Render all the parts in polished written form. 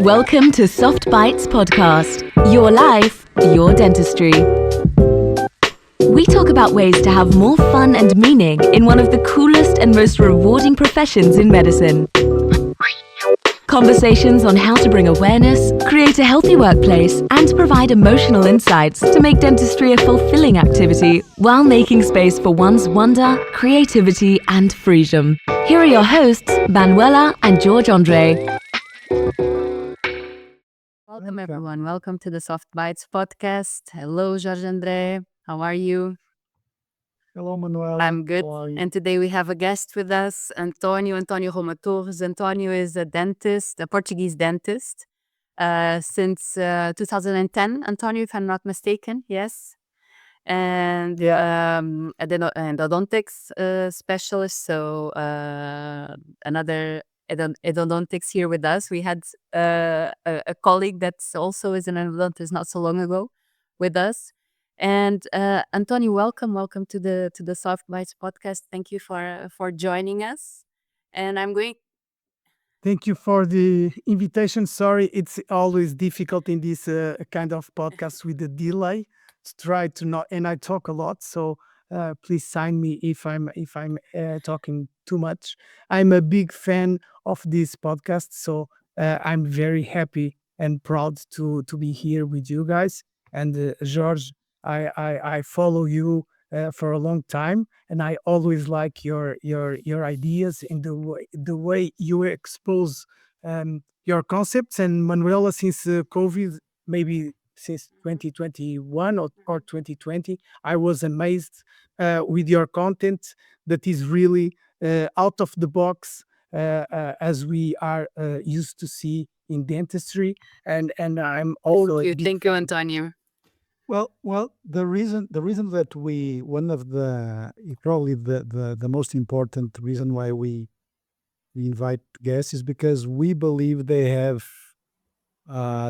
Welcome to Soft Bites Podcast. Your life, your dentistry. We talk about ways to have more fun and meaning in one of the coolest and most rewarding professions in medicine. Conversations on how to bring awareness, create a healthy workplace, and provide emotional insights to make dentistry a fulfilling activity while making space for one's wonder, creativity, and freedom. Here are your hosts, Manuela and George Andre. Welcome, everyone. Welcome to the Soft Bites podcast. Hello, George Andre. How are you? Hello, Manuel. I'm good. And today we have a guest with us, António Roma Torres. António is a dentist, a Portuguese dentist, since 2010. António, if I'm not mistaken, yes. And endodontics specialist. So another endodontics here with us. We had a colleague that's also is an endodontist not so long ago with us. And António, welcome to the Soft Bites podcast. Thank you for joining us. And I'm going. Thank you for the invitation. Sorry, it's always difficult in this kind of podcast with the delay to try to not, and I talk a lot, so please sign me if I'm talking too much. I'm a big fan of this podcast, so I'm very happy and proud to be here with you guys. And George, I follow you for a long time, and I always like your ideas and the way you expose your concepts. And Manuela, since COVID, maybe since 2021 or 2020, I was amazed with your content that is really out of the box, as we are used to see in dentistry. And I'm also Thank you, António. Well, the reason that one of the probably the most important reason why we invite guests is because we believe they have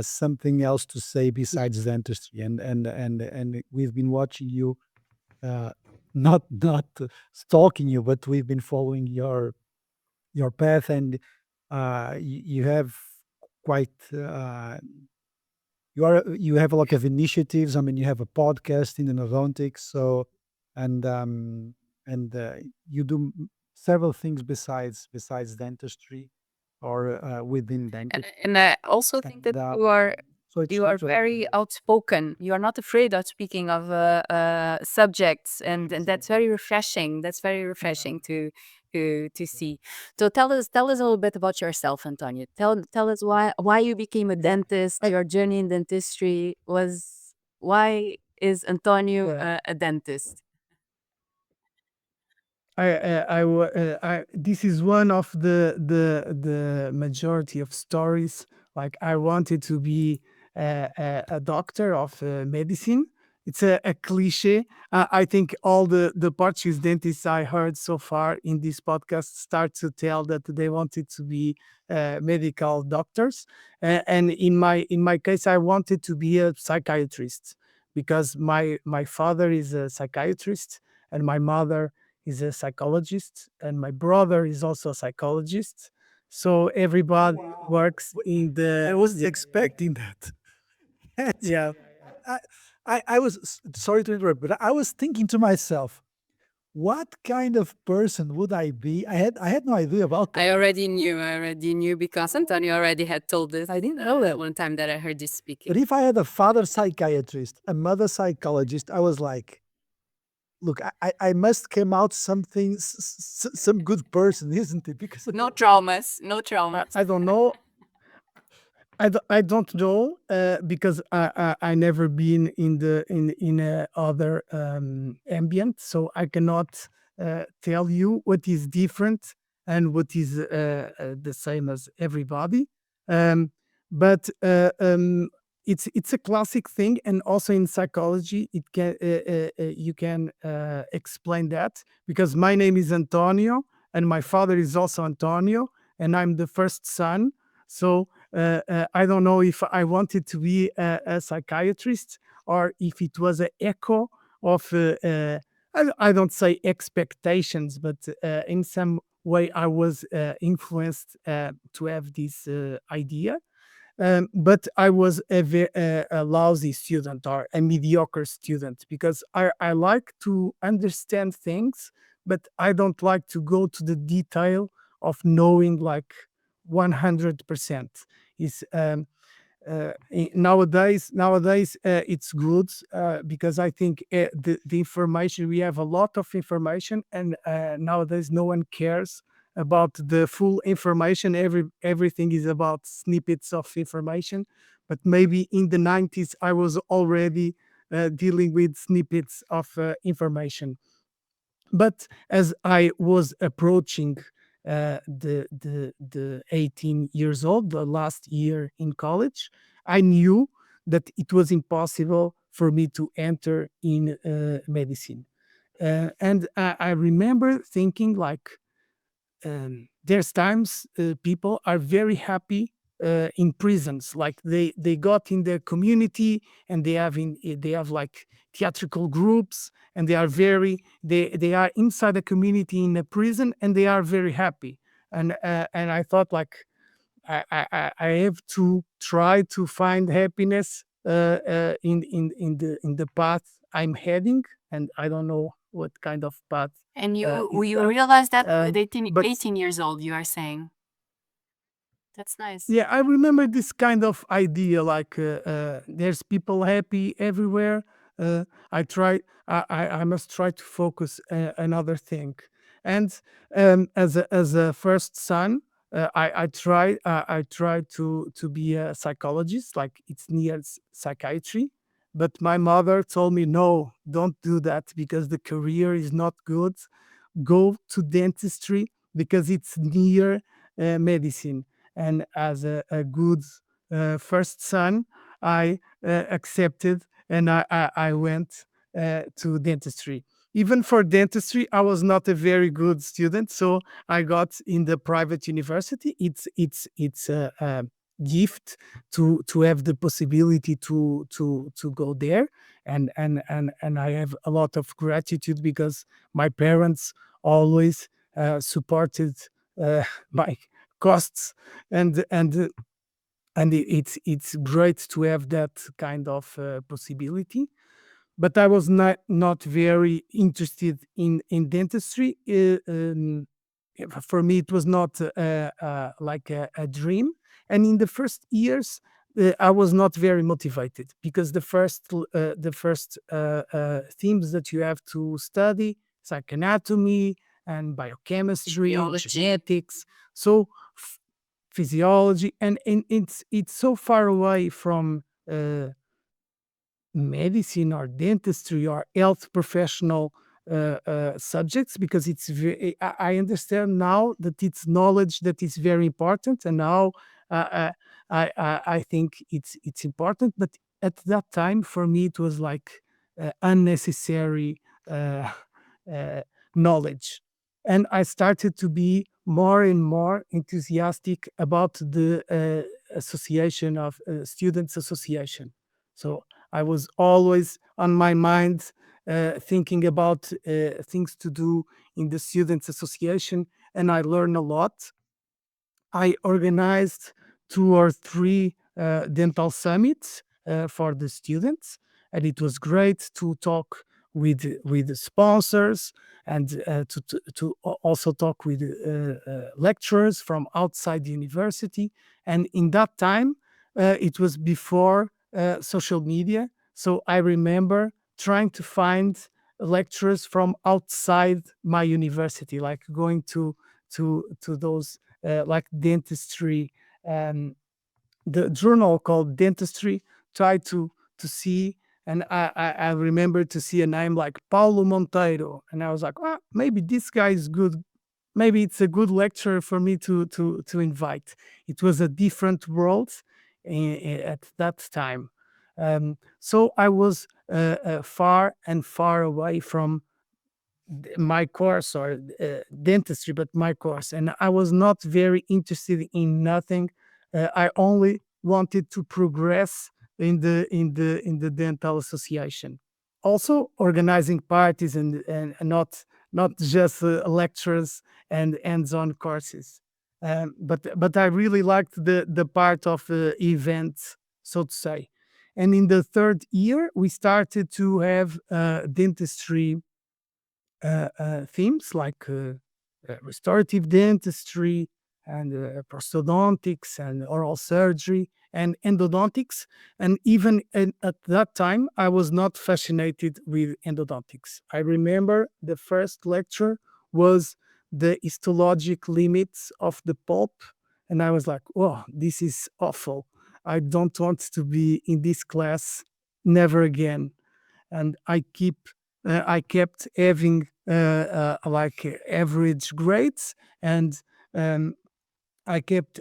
something else to say besides dentistry, and we've been watching you, not stalking you, but we've been following your path, and you have quite. You have a lot of initiatives. I mean, you have a podcast in endodontics, so and you do several things besides dentistry or within dentistry. And I also think that you are very outspoken. You are not afraid of speaking of subjects, and that's very refreshing. That's very refreshing to see. So tell us a little bit about yourself, António. Tell us why you became a dentist. Your journey in dentistry was, why is António a dentist? This is one of the majority of stories. Like, I wanted to be a doctor of medicine. It's a cliche. I think all the Portuguese dentists I heard so far in this podcast start to tell that they wanted to be medical doctors. And in my case, I wanted to be a psychiatrist because my father is a psychiatrist and my mother is a psychologist, and my brother is also a psychologist. So everybody works in the. I wasn't expecting that. Yeah. I was sorry to interrupt, but I was thinking to myself, what kind of person would I be? I had no idea about that. I already knew because António already had told this. I didn't know that one time that I heard you speaking. But if I had a father psychiatrist, a mother psychologist, I was like, look, I must come out something, some good person, isn't it? Because No traumas. I don't know. I don't know because I never been in a other ambient, so I cannot tell you what is different and what is the same as everybody. But it's a classic thing, and also in psychology, it can you can explain that, because my name is António and my father is also António, and I'm the first son. So I don't know if I wanted to be a psychiatrist or if it was an echo of, I don't say expectations, but in some way I was influenced to have this idea. But I was a lousy student or a mediocre student because I like to understand things, but I don't like to go to the detail of knowing like 100%. Is nowadays it's good because I think the information, we have a lot of information, and nowadays no one cares about the full information. Everything is about snippets of information, but maybe in the 90s I was already dealing with snippets of information. But as I was approaching the 18 years old, the last year in college, I knew that it was impossible for me to enter in medicine. And I remember thinking like, there's times people are very happy in prisons, like they got in their community, and they have like theatrical groups, and they are inside the community in a prison, and they are very happy. And I thought like, I have to try to find happiness in the path I'm heading, and I don't know what kind of path. And is you that. realize that Uh, at 18, but 18 years old, you are saying. That's nice. yeah, I remember this kind of idea like there's people happy everywhere. I try. I must try to focus another thing, and as a first son, I tried to be a psychologist, like it's near psychiatry. But my mother told me, no, don't do that because the career is not good. Go to dentistry because it's near medicine. And as a good first son, I accepted, and I went to dentistry. Even for dentistry, I was not a very good student, so I got in the private university. It's a gift to have the possibility to go there, and I have a lot of gratitude because my parents always supported my costs, and it's great to have that kind of possibility. But I was not very interested in dentistry. For me, it was not like a dream. And in the first years, I was not very motivated because the first themes that you have to study is like anatomy and biochemistry, Physiology. genetics. So physiology, and it's so far away from medicine or dentistry or health professional subjects, because I understand now that it's knowledge that is very important, and now uh, I think it's important. But at that time, for me, it was like unnecessary uh, uh, knowledge, and I started to be more and more enthusiastic about the association of students association. So I was always on my mind thinking about things to do in the Students Association, and I learned a lot. I organized 2 or 3 dental summits for the students, and it was great to talk with the sponsors, and also talk with lecturers from outside the university. And in that time, it was before social media, so I remember trying to find lecturers from outside my university, like going to those like dentistry, um, the journal called Dentistry, try to see. And I remember to see a name like Paulo Monteiro, and I was like, ah, maybe this guy is good. Maybe it's a good lecturer for me to invite. It was a different world at that time. So I was far and far away from my course, or dentistry, but my course, and I was not very interested in nothing. I only wanted to progress in the dental association, also organizing parties, and not just lectures and hands-on courses. But I really liked the part of events, so to say. And in the third year, we started to have dentistry themes like restorative dentistry and prosthodontics and oral surgery and endodontics. And even at that time, I was not fascinated with endodontics. I remember the first lecture was the histologic limits of the pulp. And I was like, oh, this is awful. I don't want to be in this class never again. And I kept having average grades, and um, I kept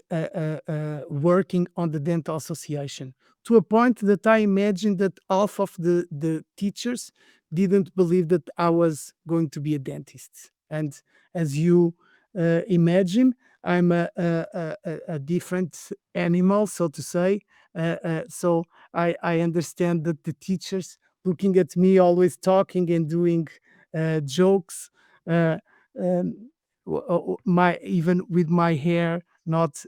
working on the dental association to a point that I imagined that half of the teachers didn't believe that I was going to be a dentist. And as you imagine, I'm a different animal, so to say. So I understand that the teachers looking at me always talking and doing jokes, uh, um, my even with my hair not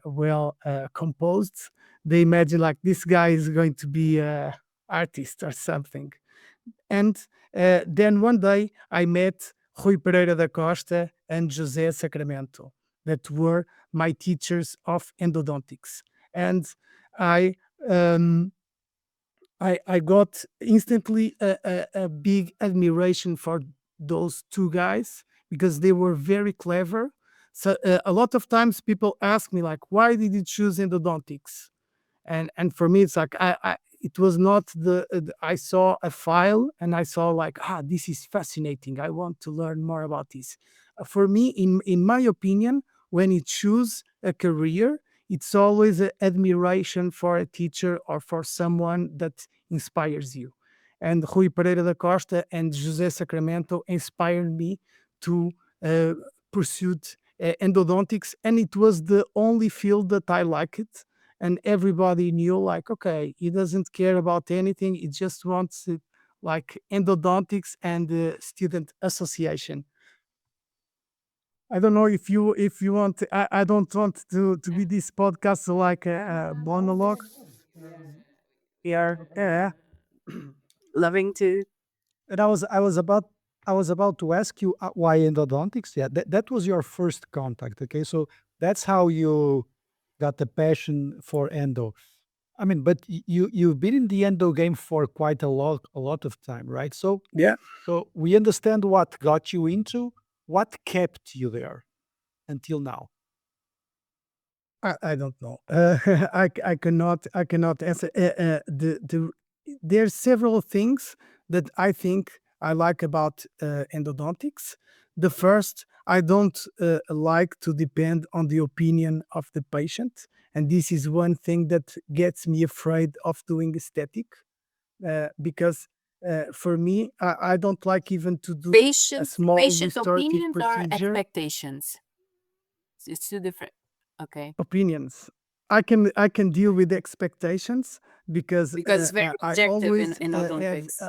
well composed, they imagine like this guy is going to be a artist or something. And then one day I met Rui Pereira da Costa and José Sacramento, that were my teachers of endodontics. And I um, I got instantly a big admiration for those two guys because they were very clever. So a lot of times people ask me like, why did you choose endodontics? And for me it's like I it was not I saw a file and I saw like, this is fascinating, I want to learn more about this. For me, in my opinion, when you choose a career, it's always an admiration for a teacher or for someone that inspires you. And Rui Pereira da Costa and José Sacramento inspired me to uh, pursue endodontics, and it was the only field that I liked. And everybody knew like, okay, he doesn't care about anything, he just wants like endodontics and the student association. I don't know if you want I don't want to be this podcast like a monologue. Yeah. Loving to. And I was about to ask you why endodontics. Yeah, that was your first contact. Okay, so that's how you got the passion for endo. I mean, but you've been in the endo game for quite a lot of time, right? So Yeah. so we understand what got you into, what kept you there until now. I don't know. I cannot answer. There's several things that I think I like about endodontics. The first, I don't like to depend on the opinion of the patient, and this is one thing that gets me afraid of doing aesthetic, because for me, I don't like even to do a small Patient restorative opinions or procedure. expectations. It's two different. Okay. Opinions. I can deal with expectations because Because it's very I objective always in have Olympics.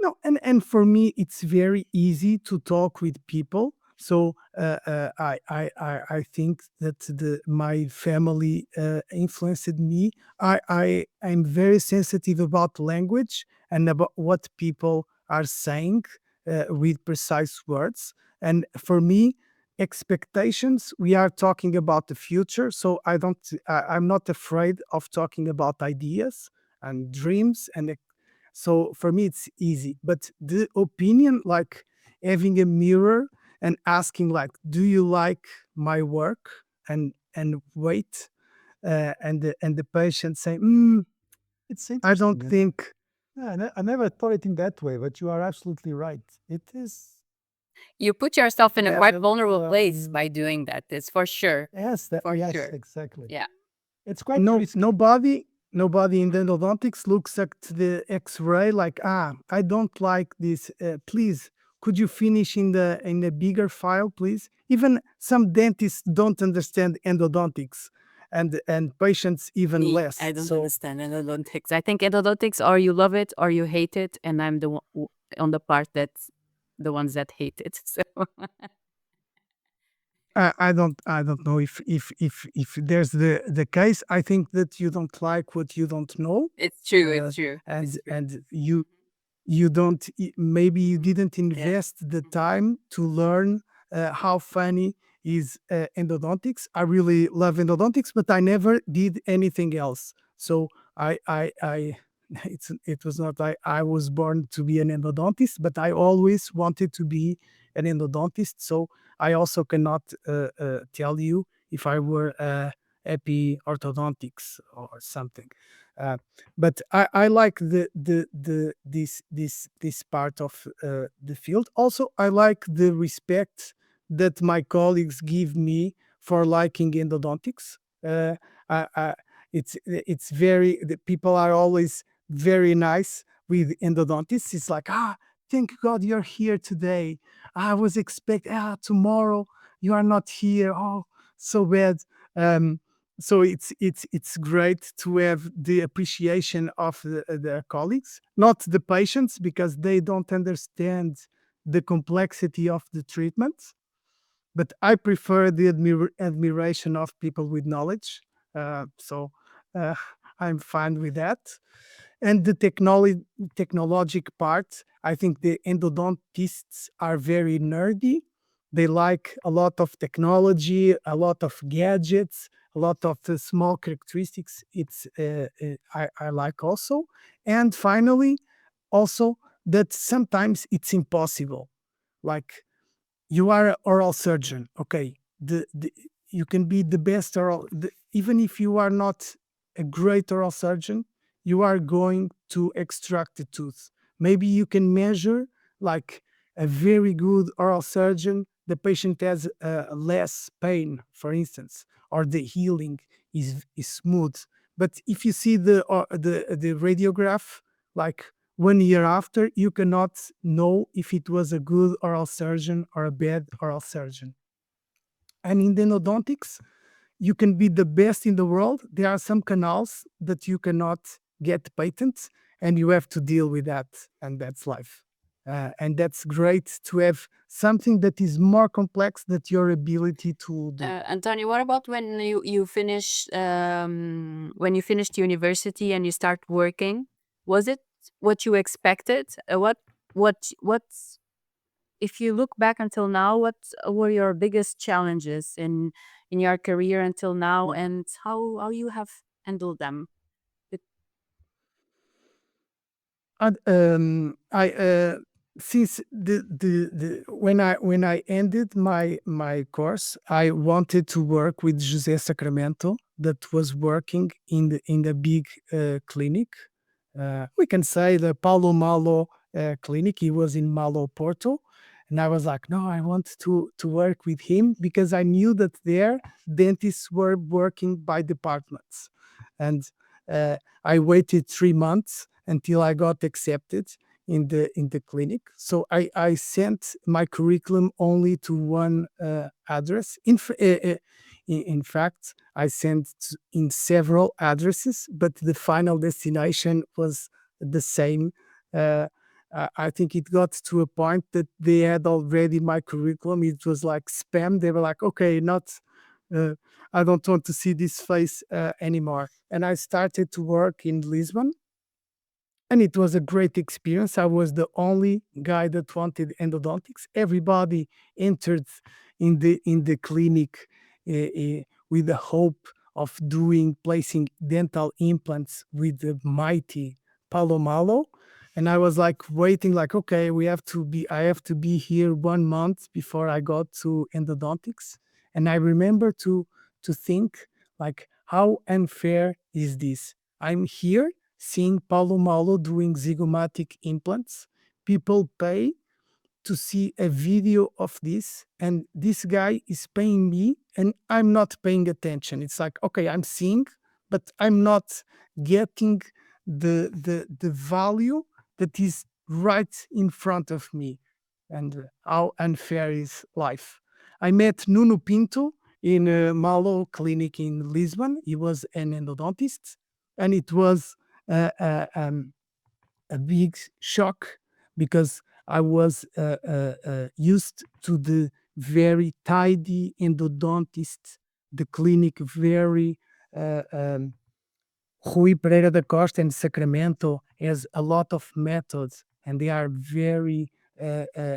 no, and for me it's very easy to talk with people. So I think that my family influenced me. I'm very sensitive about language and about what people are saying with precise words. And for me, expectations, we are talking about the future, so I'm not afraid of talking about ideas and dreams, and so for me it's easy. But the opinion, like having a mirror and asking like, do you like my work, and wait, and the patient say, It's I don't interesting. think. Yeah, I never thought it in that way, but you are absolutely right. It is. You put yourself in a Yeah. quite vulnerable place by doing that. It's for sure. Yes, For yes, sure. exactly. Yeah. It's quite No, risky. nobody in endodontics looks at the x-ray like, I don't like this, please, could you finish in a bigger file, please? Even some dentists don't understand endodontics, and patients even Me, less. I don't So understand endodontics. I think endodontics, or you love it or you hate it, and I'm the one on the part that's the ones that hate it. So I don't know if there's the case. I think that you don't like what you don't know, It's true. It's true. and It's true. and you don't maybe you didn't invest the time to learn how funny is endodontics. I really love endodontics, but I never did anything else. So I it was not I was born to be an endodontist, but I always wanted to be an endodontist. So I also cannot tell you if I were happy orthodontics or something. Uh, but I like this part of the field. Also, I like the respect that my colleagues give me for liking endodontics. I, I, it's very the people are always very nice with endodontists. It's like thank God you're here today. I was expect tomorrow you are not here. Oh, so bad. Um, so it's great to have the appreciation of the colleagues, not the patients, because they don't understand the complexity of the treatment. But I prefer the admiration of people with knowledge. So uh, I'm fine with that. And the technologic part, I think the endodontists are very nerdy. They like a lot of technology, a lot of gadgets, a lot of small characteristics. I like also. And finally, also that sometimes it's impossible. Like you are an oral surgeon, okay, you can be the best even if you are not a great oral surgeon, you are going to extract the tooth. Maybe you can measure, like a very good oral surgeon, the patient has less pain, for instance, or the healing is smooth. But if you see the radiograph, like 1 year after, you cannot know if it was a good oral surgeon or a bad oral surgeon. And in the endodontics, you can be the best in the world. There are some canals that you cannot get patents, and you have to deal with that, and that's life. And that's great to have something that is more complex than your ability to do. Antonio, what about when you finish when you finished university and you start working? Was it what you expected? What's if you look back until now, what were your biggest challenges in your career until now, and how you have handled them? I since the when I ended my course, I wanted to work with José Sacramento, that was working in the big clinic. We can say the Paulo Malo clinic. He was in Malo, Porto, and I was like, no, I want to work with him because I knew that there dentists were working by departments, and I waited 3 months until I got accepted in the clinic. So I sent my curriculum only to one address. In fact, I sent in several addresses, but the final destination was the same. I think it got to a point that they had already my curriculum. It was like spam. They were like, okay, not. Uh, I don't want to see this face anymore. And I started to work in Lisbon, and it was a great experience. I was the only guy that wanted endodontics. Everybody entered in the clinic with the hope of placing dental implants with the mighty Palomalo. And I was like waiting, like, okay, I have to be here 1 month before I got to endodontics. And I remember to think, like, how unfair is this? I'm here seeing Paulo Malo doing zygomatic implants. People pay to see a video of this, and this guy is paying me, and I'm not paying attention. It's like, okay, I'm seeing, but I'm not getting the value that is right in front of me. And how unfair is life. I met Nuno Pinto in a Malo clinic in Lisbon. He was an endodontist, and it was uh, uh, um, a big shock because I was used to the very tidy endodontist. The clinic very Rui Pereira da Costa and Sacramento has a lot of methods, and they are very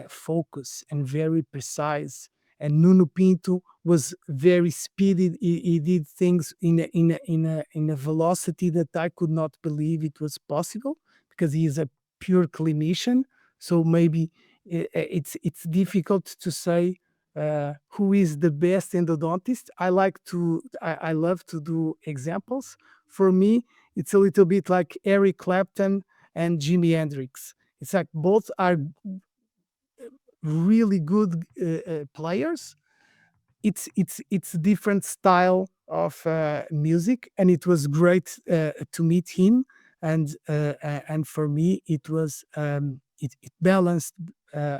focused and very precise. And Nuno Pinto was very speedy. He did things in a velocity that I could not believe it was possible, because he is a pure clinician. So maybe it's difficult to say who is the best endodontist. I love to do examples. For me, it's a little bit like Eric Clapton and Jimi Hendrix. It's like both are really good players. It's different style of music, and it was great to meet him. And for me, it balanced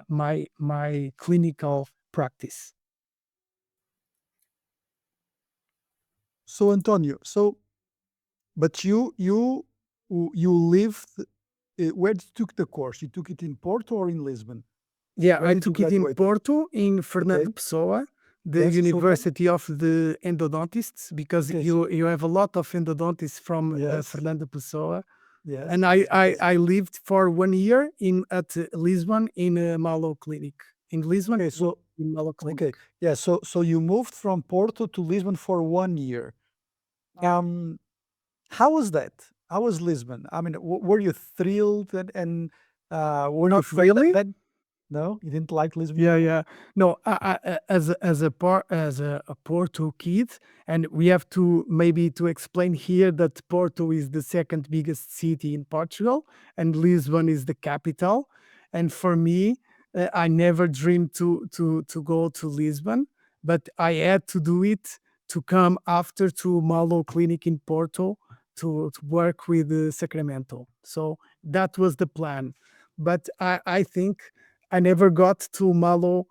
my clinical practice. So Antonio, but you lived. Where did you took the course? You took it in Porto or in Lisbon? Yeah, Where I did you took it in graduate? Porto, in Fernando Okay. Pessoa, the Yes, so then- University of the Endodontists, because Okay, you have a lot of endodontists from Yes. Fernando Pessoa. Yes. And I lived for 1 year at Lisbon in a Malo clinic. In Lisbon, Okay, so in Malo clinic. okay, yeah. So you moved from Porto to Lisbon for 1 year. How was that? How was Lisbon? I mean, were you thrilled and were you Not really. No, you didn't like Lisbon. Yeah. No, as a Porto kid, and we have to maybe to explain here that Porto is the second biggest city in Portugal, and Lisbon is the capital. And for me, I never dreamed to go to Lisbon, but I had to do it to come after to Malo Clinic in Porto to work with Sacramento. So that was the plan. But I think I never got to Malo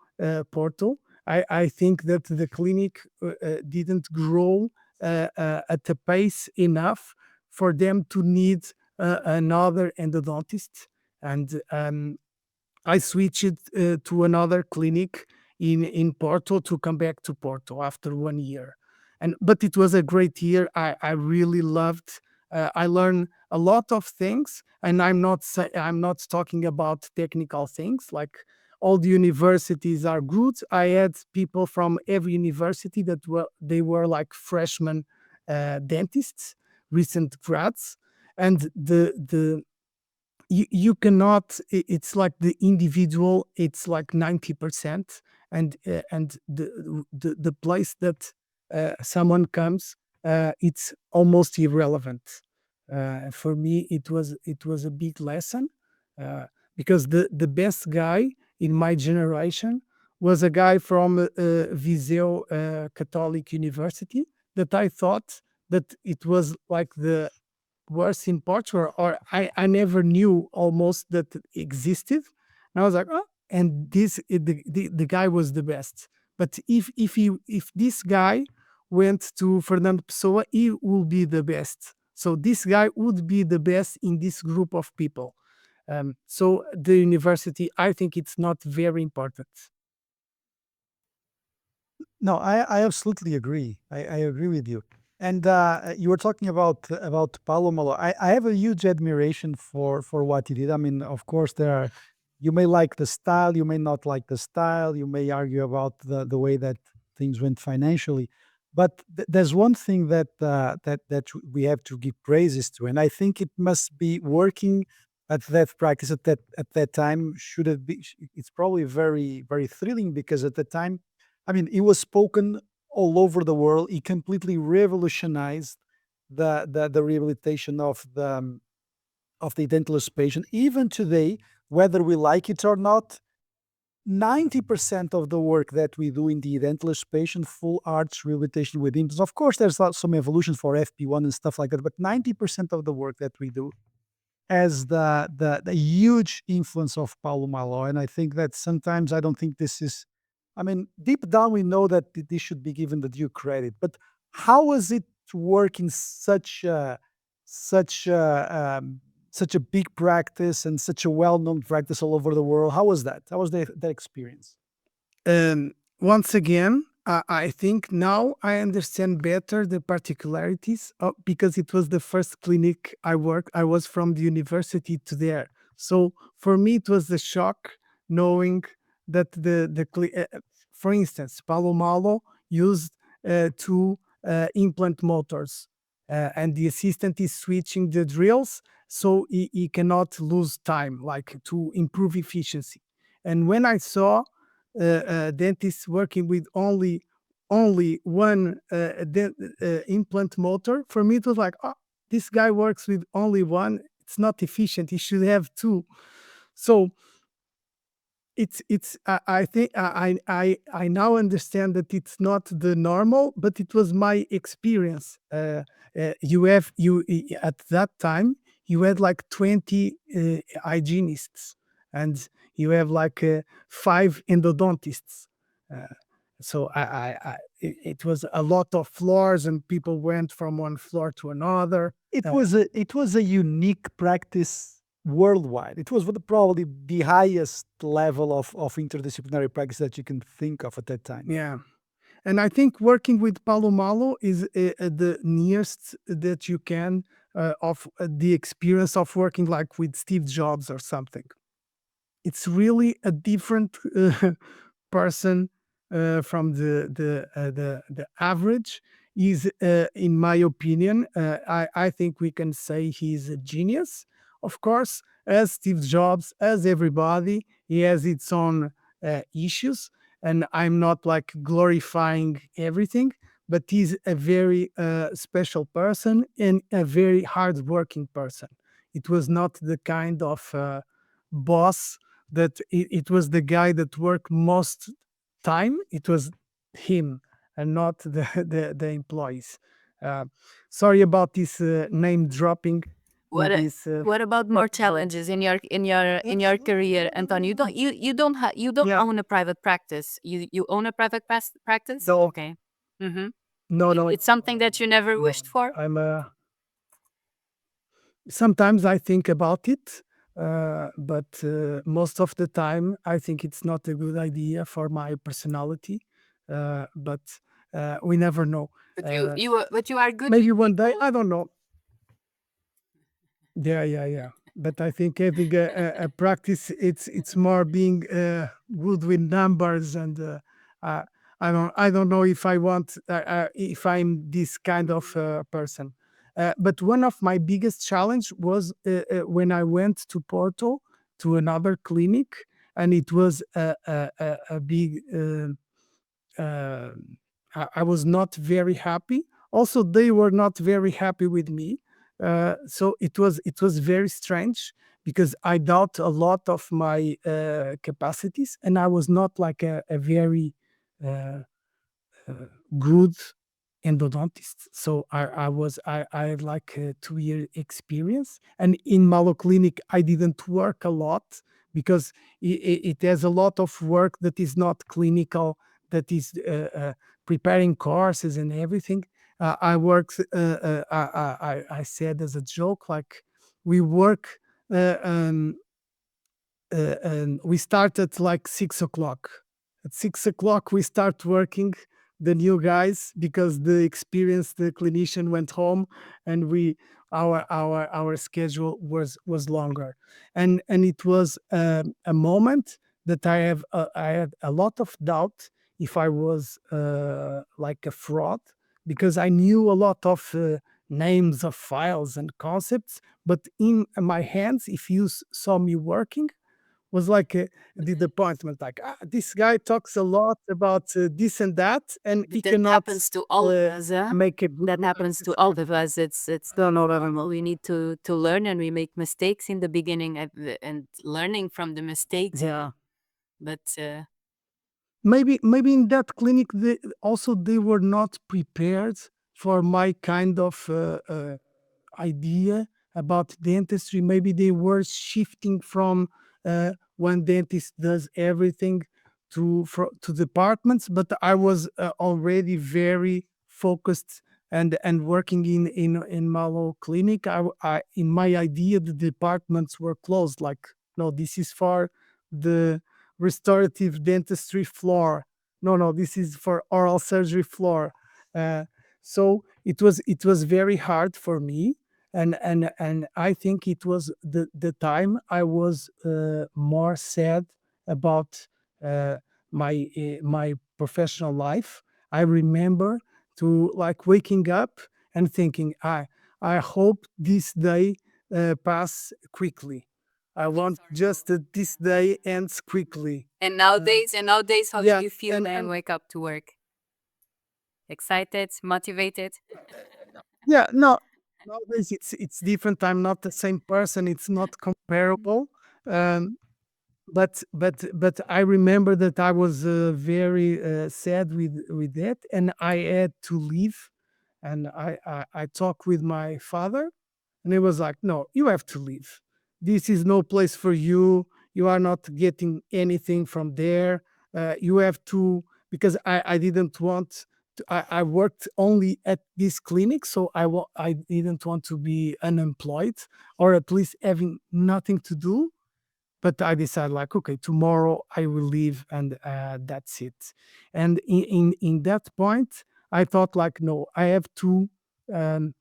Porto. I think that the clinic didn't grow at a pace enough for them to need another endodontist. And I switched to another clinic in Porto to come back to Porto after 1 year. But it was a great year. I really loved. I learned a lot of things, and I'm not talking about technical things. Like, all the universities are good. I had people from every university that were like freshman dentists, recent grads, and you cannot, it's like the individual, it's like 90%, and the place that someone comes, it's almost irrelevant. For me, it was a big lesson, uh, because the best guy in my generation was a guy from Viseu Catholic University, that I thought that it was like the worse in Portugal, or I never knew almost that it existed. And I was like, oh, and the guy was the best. But if this guy went to Fernando Pessoa, he will be the best. So this guy would be the best in this group of people. So the university, I think it's not very important. No, I absolutely agree. I agree with you. And you were talking about Paulo Malo. I have a huge admiration for what he did. I mean, of course, you may like the style, you may not like the style, you may argue about the way that things went financially. But there's one thing that we have to give praises to, and I think it must be working at that practice at that time should have been. It's probably very very thrilling because at the time, I mean, it was spoken all over the world. It completely revolutionized the rehabilitation of the dentalist patient. Even today, whether we like it or not, 90% of the work that we do in the dentalist patient, full arch rehabilitation with implants. Of course, there's some evolution for FP1 and stuff like that, but 90% of the work that we do has the huge influence of Paulo Malo. And I think that sometimes I don't think this is, I mean, deep down we know that this should be given the due credit. But how was it to work in such a, such a big practice and such a well-known practice all over the world? How was that? How was that experience? once again, I think now I understand better the particularities because it was the first clinic I worked. I was from the university to there. So for me, it was a shock knowing that for instance, Palo Malo used two implant motors, and the assistant is switching the drills so he cannot lose time, like to improve efficiency. And when I saw dentists working with only one implant motor, for me it was like, oh, this guy works with only one. It's not efficient. He should have two. So I think I now understand that it's not the normal, but it was my experience. At that time you had like 20 hygienists, and you have like five endodontists. Uh, so it was a lot of floors, and people went from one floor to another. It was a unique practice worldwide. It was probably the highest level of interdisciplinary practice that you can think of at that time. Yeah. And I think working with Palo Malo is the nearest that you can of the experience of working like with Steve Jobs or something. It's really a different person from the average. Is in my opinion, I think we can say he's a genius. Of course, as Steve Jobs, as everybody, he has its own issues, and I'm not like glorifying everything, but he's a very special person and a very hardworking person. It was not the kind of boss that it was the guy that worked most time. It was him and not the employees. Uh, Sorry about this name dropping. What about more challenges in your career, Antonio? You don't Yeah. own a private practice. You own a private practice? No. Okay. Mm-hmm. No, It's something that you never wished for? I'm sometimes I think about it, but most of the time I think it's not a good idea for my personality. But we never know. But you are good. Maybe one day, I don't know. Yeah. But I think having a practice, it's more being good with numbers, and uh, I don't know if I want if I'm this kind of person. But one of my biggest challenge was when I went to Porto to another clinic, and it was a big. Uh, I was not very happy. Also, they were not very happy with me. So it was very strange because I doubt a lot of my capacities, and I was not like a very uh, uh, good endodontist. So I had like a 2 year experience, and in Malo Clinic I didn't work a lot because it has a lot of work that is not clinical, that is preparing courses and everything. I worked. I said as a joke, like we work. And we start at like 6 o'clock. At 6 o'clock, we start working the new guys because the experienced clinician went home, and our schedule was longer, and it was a moment that I had a lot of doubt if I was like a fraud, because I knew a lot of names of files and concepts, but in my hands, if you saw me working, was like a disappointment. Like, this guy talks a lot about this and that, and he That cannot happens to all of us. make it. That happens to all of us. It's normal. We need to learn, and we make mistakes in the beginning, and learning from the mistakes. Yeah. But Maybe in that clinic, they were not prepared for my kind of idea about dentistry. Maybe they were shifting from one dentist does everything to departments, but I was already very focused and working in Malo Clinic. In my idea, the departments were closed. Like, no, this is for the restorative dentistry floor. no, this is for oral surgery floor. So it was very hard for me, and I think it was the time I was more sad about my professional life. I remember to like waking up and thinking, I hope this day pass quickly. I want just that this day ends quickly. And nowadays, how Yeah, do you feel when you and wake up to work? Excited, motivated? yeah, no, nowadays it's different. I'm not the same person. It's not comparable. Um, but I remember that I was very sad with that, and I had to leave. And I talked with my father, and he was like, "No, you have to leave. This is no place for you. You are not getting anything from there. You have to, because I didn't want to, I worked only at this clinic, so I didn't want to be unemployed, or at least having nothing to do. But I decided, like, okay, tomorrow I will leave, and that's it. And in that point, I thought, like, no, I have um,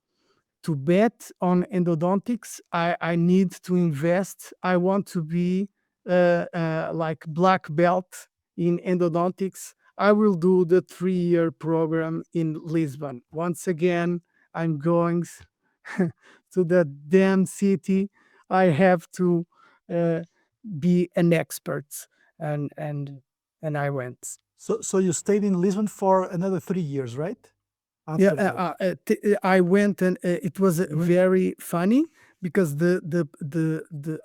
to bet on endodontics. I need to invest. I want to be like black belt in endodontics. I will do the 3-year program in Lisbon. Once again, I'm going to the damn city. I have to uh, be an expert, and I went. So you stayed in Lisbon for another 3 years, right? Yeah, After that. I went, and it was You went- very funny because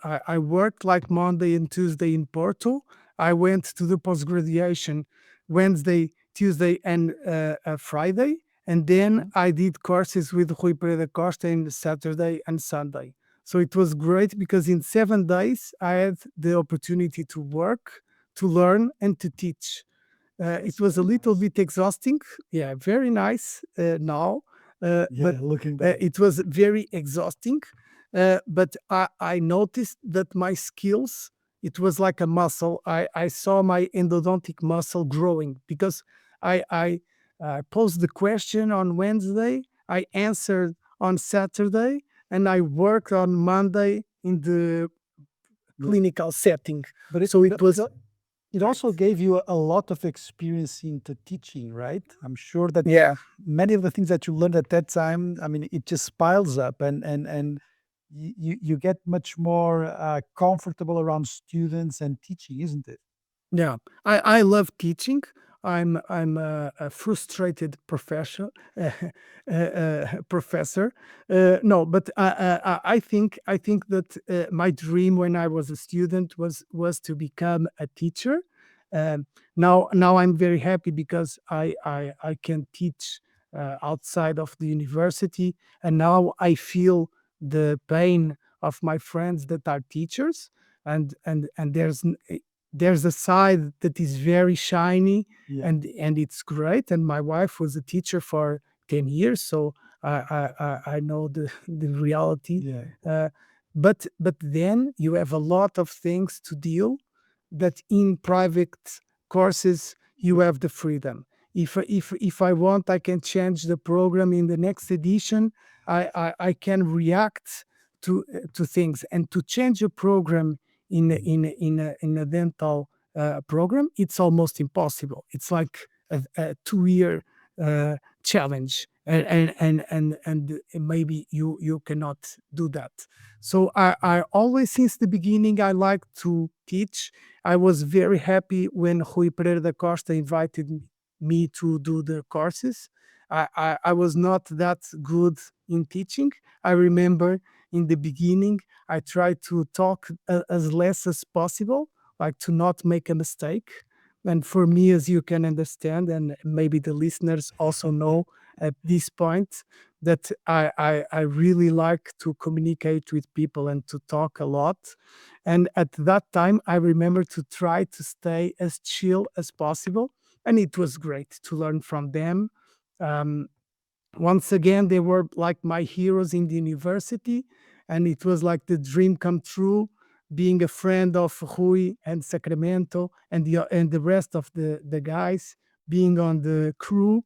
I worked like Monday and Tuesday in Porto. I went to the post graduation Wednesday, Tuesday, and Friday, and then I did courses with Rui Pereira Costa in Saturday and Sunday. So it was great because in 7 days I had the opportunity to work, to learn, and to teach. That's It was a very little nice. bit exhausting. Yeah, very nice now, Yeah, but looking back. it was very exhausting. But I noticed that my skills, it was like a muscle. I saw my endodontic muscle growing because I posed the question on Wednesday, I answered on Saturday, and I worked on Monday in the Yeah. clinical setting. But So it was, it also gave you a lot of experience into teaching, right? I'm sure that yeah. many of the things that you learned at that time, I mean, it just piles up, and you get much more comfortable around students and teaching, isn't it? Yeah, I love teaching. I'm a frustrated professor. No, but I think that my dream when I was a student was to become a teacher. Now I'm very happy because I can teach outside of the university, and now I feel the pain of my friends that are teachers, and there's a side that is very shiny, Yeah. and it's great. And my wife was a teacher for 10 years, so I know the reality. Yeah. But then you have a lot of things to deal, that in private courses you have the freedom. If I want, I can change the program in the next edition. I can react to things, and to change a program in a dental program, it's almost impossible. It's like a 2-year uh, challenge, and maybe you cannot do that. So I always, since the beginning, I like to teach. I was very happy when Rui Pereira da Costa invited me to do the courses. I was not that good in teaching. I remember in the beginning, I tried to talk as less as possible, like to not make a mistake. And for me, as you can understand, and maybe the listeners also know at this point, that I really like to communicate with people and to talk a lot. And at that time, I remember to try to stay as chill as possible. And it was great to learn from them. Um, Once again, they were like my heroes in the university, and it was like the dream come true, being a friend of Rui and Sacramento and the rest of the guys. being on the crew,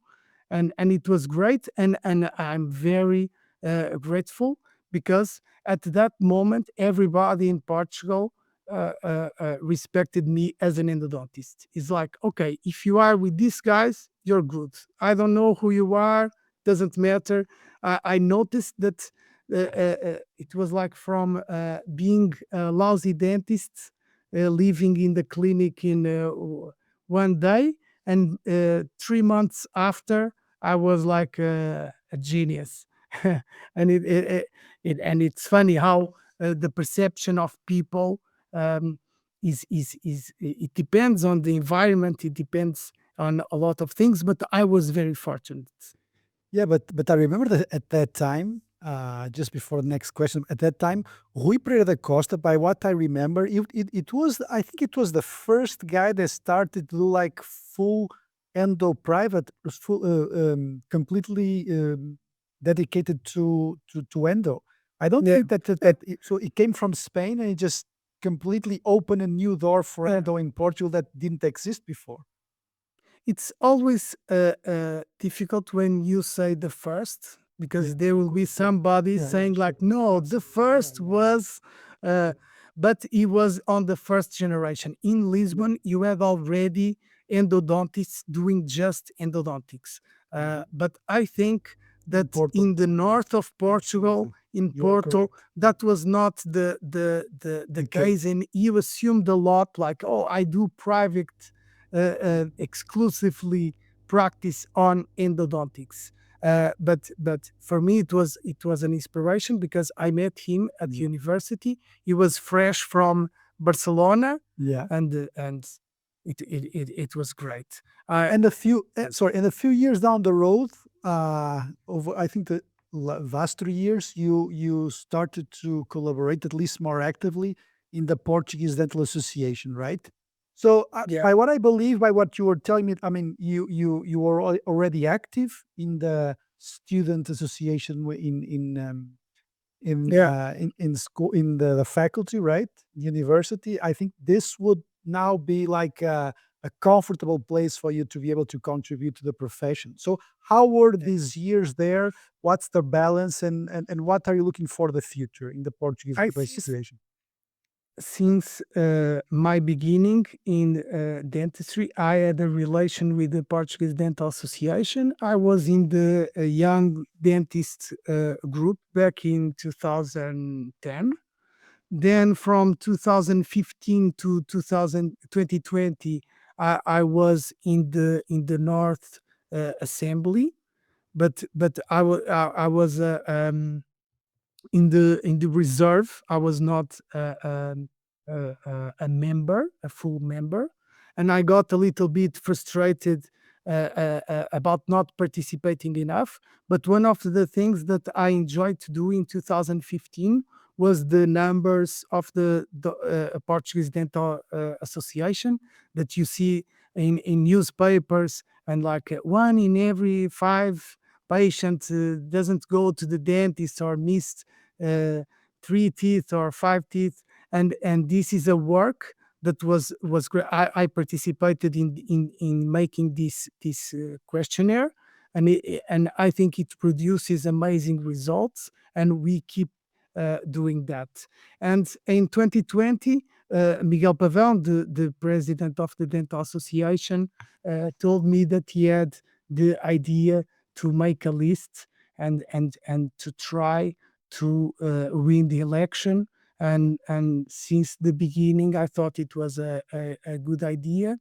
and it was great, and I'm very grateful because at that moment everybody in Portugal respected me as an endodontist. It's like, okay, if you are with these guys, you're good. I don't know who you are, doesn't matter. I noticed that it was like from being a lousy dentist, living in the clinic in one day, and 3 months after, I was like a genius. And and it's funny how the perception of people um, is it depends on the environment, it depends on a lot of things, but I was very fortunate. Yeah, but I remember that at that time, just before the next question, at that time, Rui Pereira da Costa, by what I remember, it was, I think it was the first guy that started to do like full endo private, full, completely dedicated to endo. I don't Yeah. think so it came from Spain and it just completely opened a new door for endo in Portugal that didn't exist before. It's always difficult when you say the first, because there will be somebody saying like, no, the first was, uh, but he was on the first generation. In Lisbon, you had already endodontists doing just endodontics. But I think that Porto. in the north of Portugal, in You are Porto, that was not the case, and you assumed a lot like, oh, I do private exclusively practice on endodontics. But for me, it was an inspiration because I met him at university. He was fresh from Barcelona, Yeah. and it was great. And a few sorry, and a few years down the road, over I think the last 3 years, you started to collaborate at least more actively in the Portuguese Dental Association, right? So Yeah. by what I believe, by what you were telling me, I mean, you were already active in the student association Yeah. in school, in the faculty, right? University. I think this would now be like a comfortable place for you to be able to contribute to the profession. So how were these years there? What's the balance, and what are you looking for the future in the Portuguese I association? Since my beginning in dentistry, I had a relation with the Portuguese Dental Association. I was in the young dentist group back in 2010. Then from 2015 to 2020, I was in the North Assembly, but I was in the reserve. I was not a member, a full member, and I got a little bit frustrated about not participating enough. But one of the things that I enjoyed to do in 2015 was the numbers of the Portuguese Dental Association that you see in newspapers, and like one in every five patient doesn't go to the dentist or missed uh, three teeth or five teeth, and this is a work that was great. I participated in making this questionnaire, and I think it produces amazing results, and we keep doing that. And in 2020, Miguel Pavão, the president of the Dental Association, told me that he had the idea to make a list and to try to win the election. And since the beginning, I thought it was a good idea.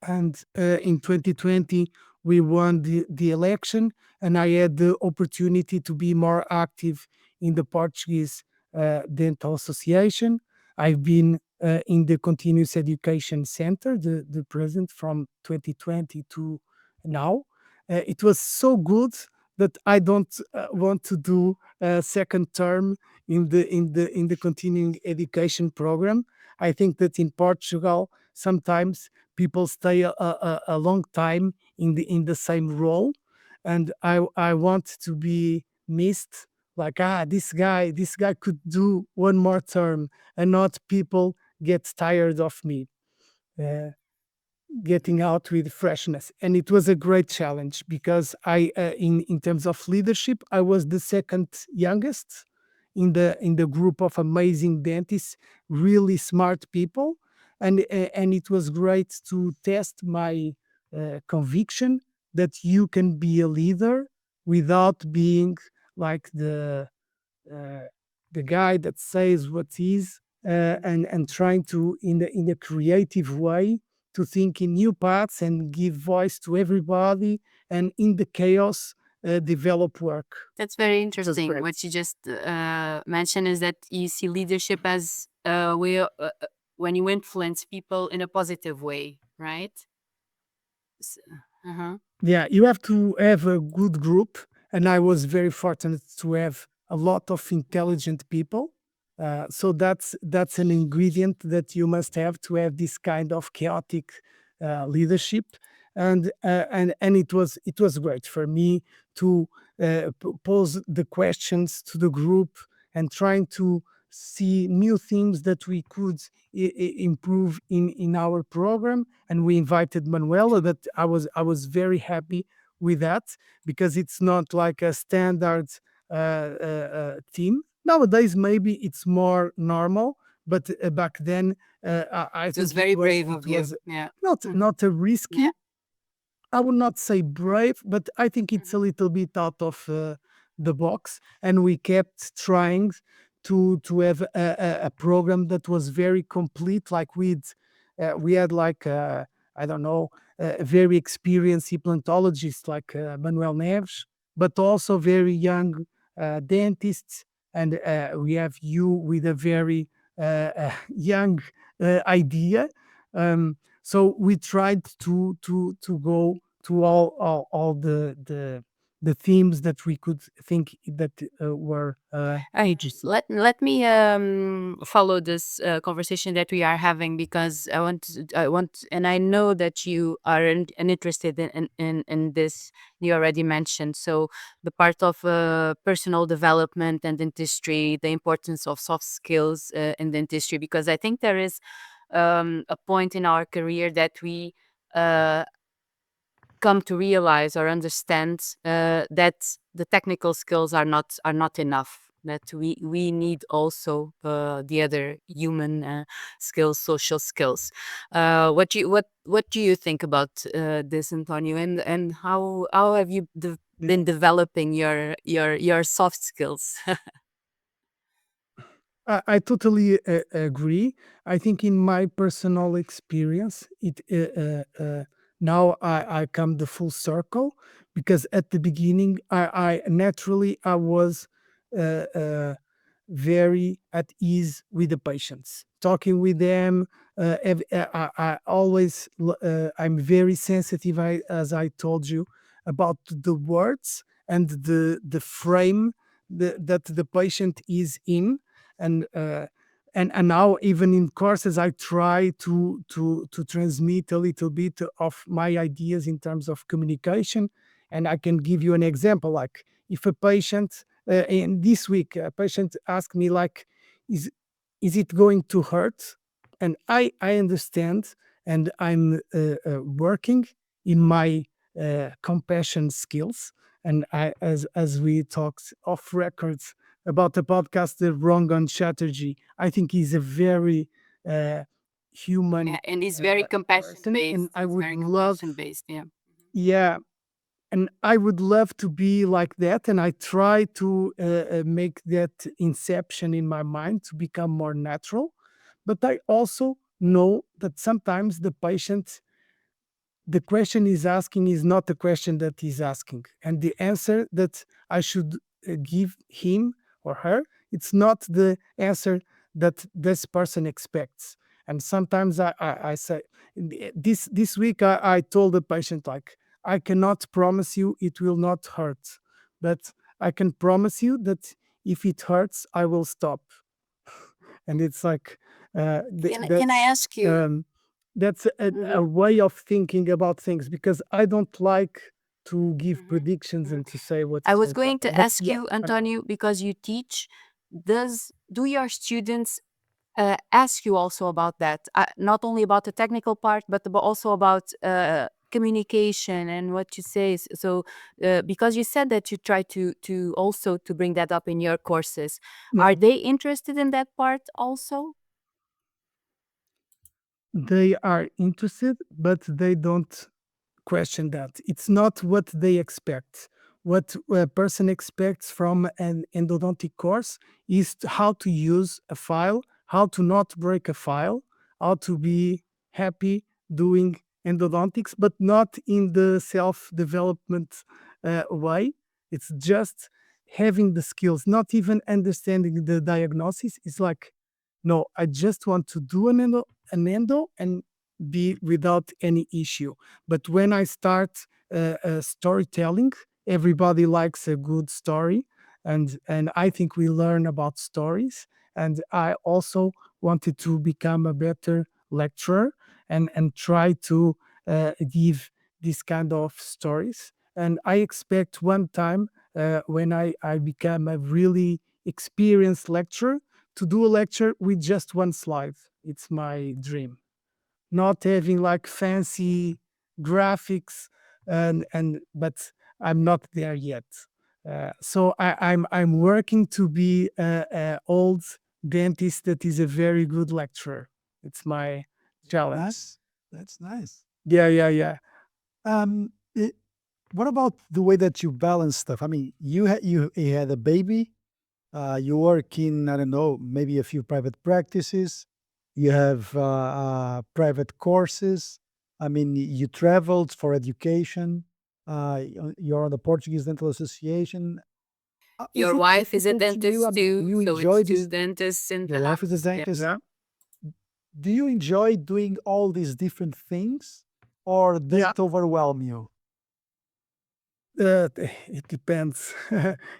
And in 2020, we won the election, and I had the opportunity to be more active in the Portuguese Dental Association. I've been in the Continuous Education Center, the present from 2020 to now. It was so good that I don't want to do a second term in the continuing education program. I think that in Portugal sometimes people stay a long time in the same role, and I want to be missed, like, this guy could do one more term, and not people get tired of me. uh, getting out with freshness. And it was a great challenge because in terms of leadership, I was the second youngest in the group of amazing dentists, really smart people. And it was great to test my conviction that you can be a leader without being like uh, the guy that says what is, and trying to in a creative way to think in new paths and give voice to everybody, and in the chaos develop work. That's very It was interesting. great. What you just mentioned is that you see leadership as a way when you influence people in a positive way, right? S- Uh-huh. Yeah, you have to have a good group, and I was very fortunate to have a lot of intelligent people. So that's an ingredient that you must have to have this kind of chaotic leadership, and it was great for me to pose the questions to the group and trying to see new things that we could improve in our program. And we invited Manuela, that I was very happy with that, because it's not like a standard team. Nowadays maybe it's more normal, but back then I It was think very brave it of you. was Yeah. not a risky. Yeah. I would not say brave, but I think it's a little bit out of the box, and we kept trying to have a program that was very complete. Like we had like I don't know, very experienced implantologists like Manuel Neves, but also very young dentists, and we have you with a very young idea. So we tried to go to all the themes that we could think that were I just let me follow this conversation that we are having, because I want, and I know that you are interested in this. You already mentioned, so the part of personal development and dentistry, the importance of soft skills in dentistry, because I think there is a point in our career that we uh, come to realize or understand that the technical skills are not enough. That we need also the other human skills, social skills. What do you think about this, Antonio? And how have you been developing your soft skills? I totally agree. I think in my personal experience, it now I come the full circle, because at the beginning I naturally I was uh, uh, very at ease with the patients, talking with them. I always I'm very sensitive, as I told you, about the words and the frame that the patient is in. And uh, and and now even in courses I try to transmit a little bit of my ideas in terms of communication. And I can give you an example. Like, if a patient and this week a patient asked me like, is is it going to hurt? And I understand, and I'm working in my compassion skills. And as we talked off records about the podcast, the Rongon Chatterjee, I think he's a very human Yeah, and it's very compassion person, and based. I It's would very love, compassion based. Yeah. yeah, and I would love to be like that. And I try to make that inception in my mind to become more natural. But I also know that sometimes the question he's asking is not the question that he's asking, and the answer that I should give him or her, it's not the answer that this person expects. And sometimes I say, this week I told the patient like, I cannot promise you it will not hurt, but I can promise you that if it hurts I will stop. And it's like Can I ask you? that's a way of thinking about things, because I don't like to give predictions and to say I what's was going to going happen. to But ask yeah, you, Antonio, because you teach, do your students ask you also about that, not only about the technical part, but also about communication and what you say. So, because you said that you try to also to bring that up in your courses, are they interested in that part also? They are interested, but they don't question that. It's not what they expect. What a person expects from an endodontic course is how to use a file, how to not break a file, how to be happy doing endodontics, but not in the self development way. It's just having the skills, not even understanding the diagnosis. It's like, no, I just want to do an endo and be without any issue. But when I start storytelling, everybody likes a good story, and I think we learn about stories. And I also wanted to become a better lecturer and try to give this kind of stories. And I expect one time when I become a really experienced lecturer to do a lecture with just one slide. It's my dream, not having like fancy graphics, and but I'm not there yet. So I'm working to be a old dentist that is a very good lecturer. It's my challenge. That's nice. Yeah. Um, it, what about the way that you balance stuff? I mean, you had a baby. You work in, I don't know, maybe a few private practices. You have private courses. I mean, you traveled for education. You're on the Portuguese Dental Association. Is Your it wife is a difficult to you? dentist I mean, too, do you so enjoy it's two this? dentists in Your the wife is a house. Yeah. dentist. Yeah. Do you enjoy doing all these different things, or does Yeah. it overwhelm you? It depends.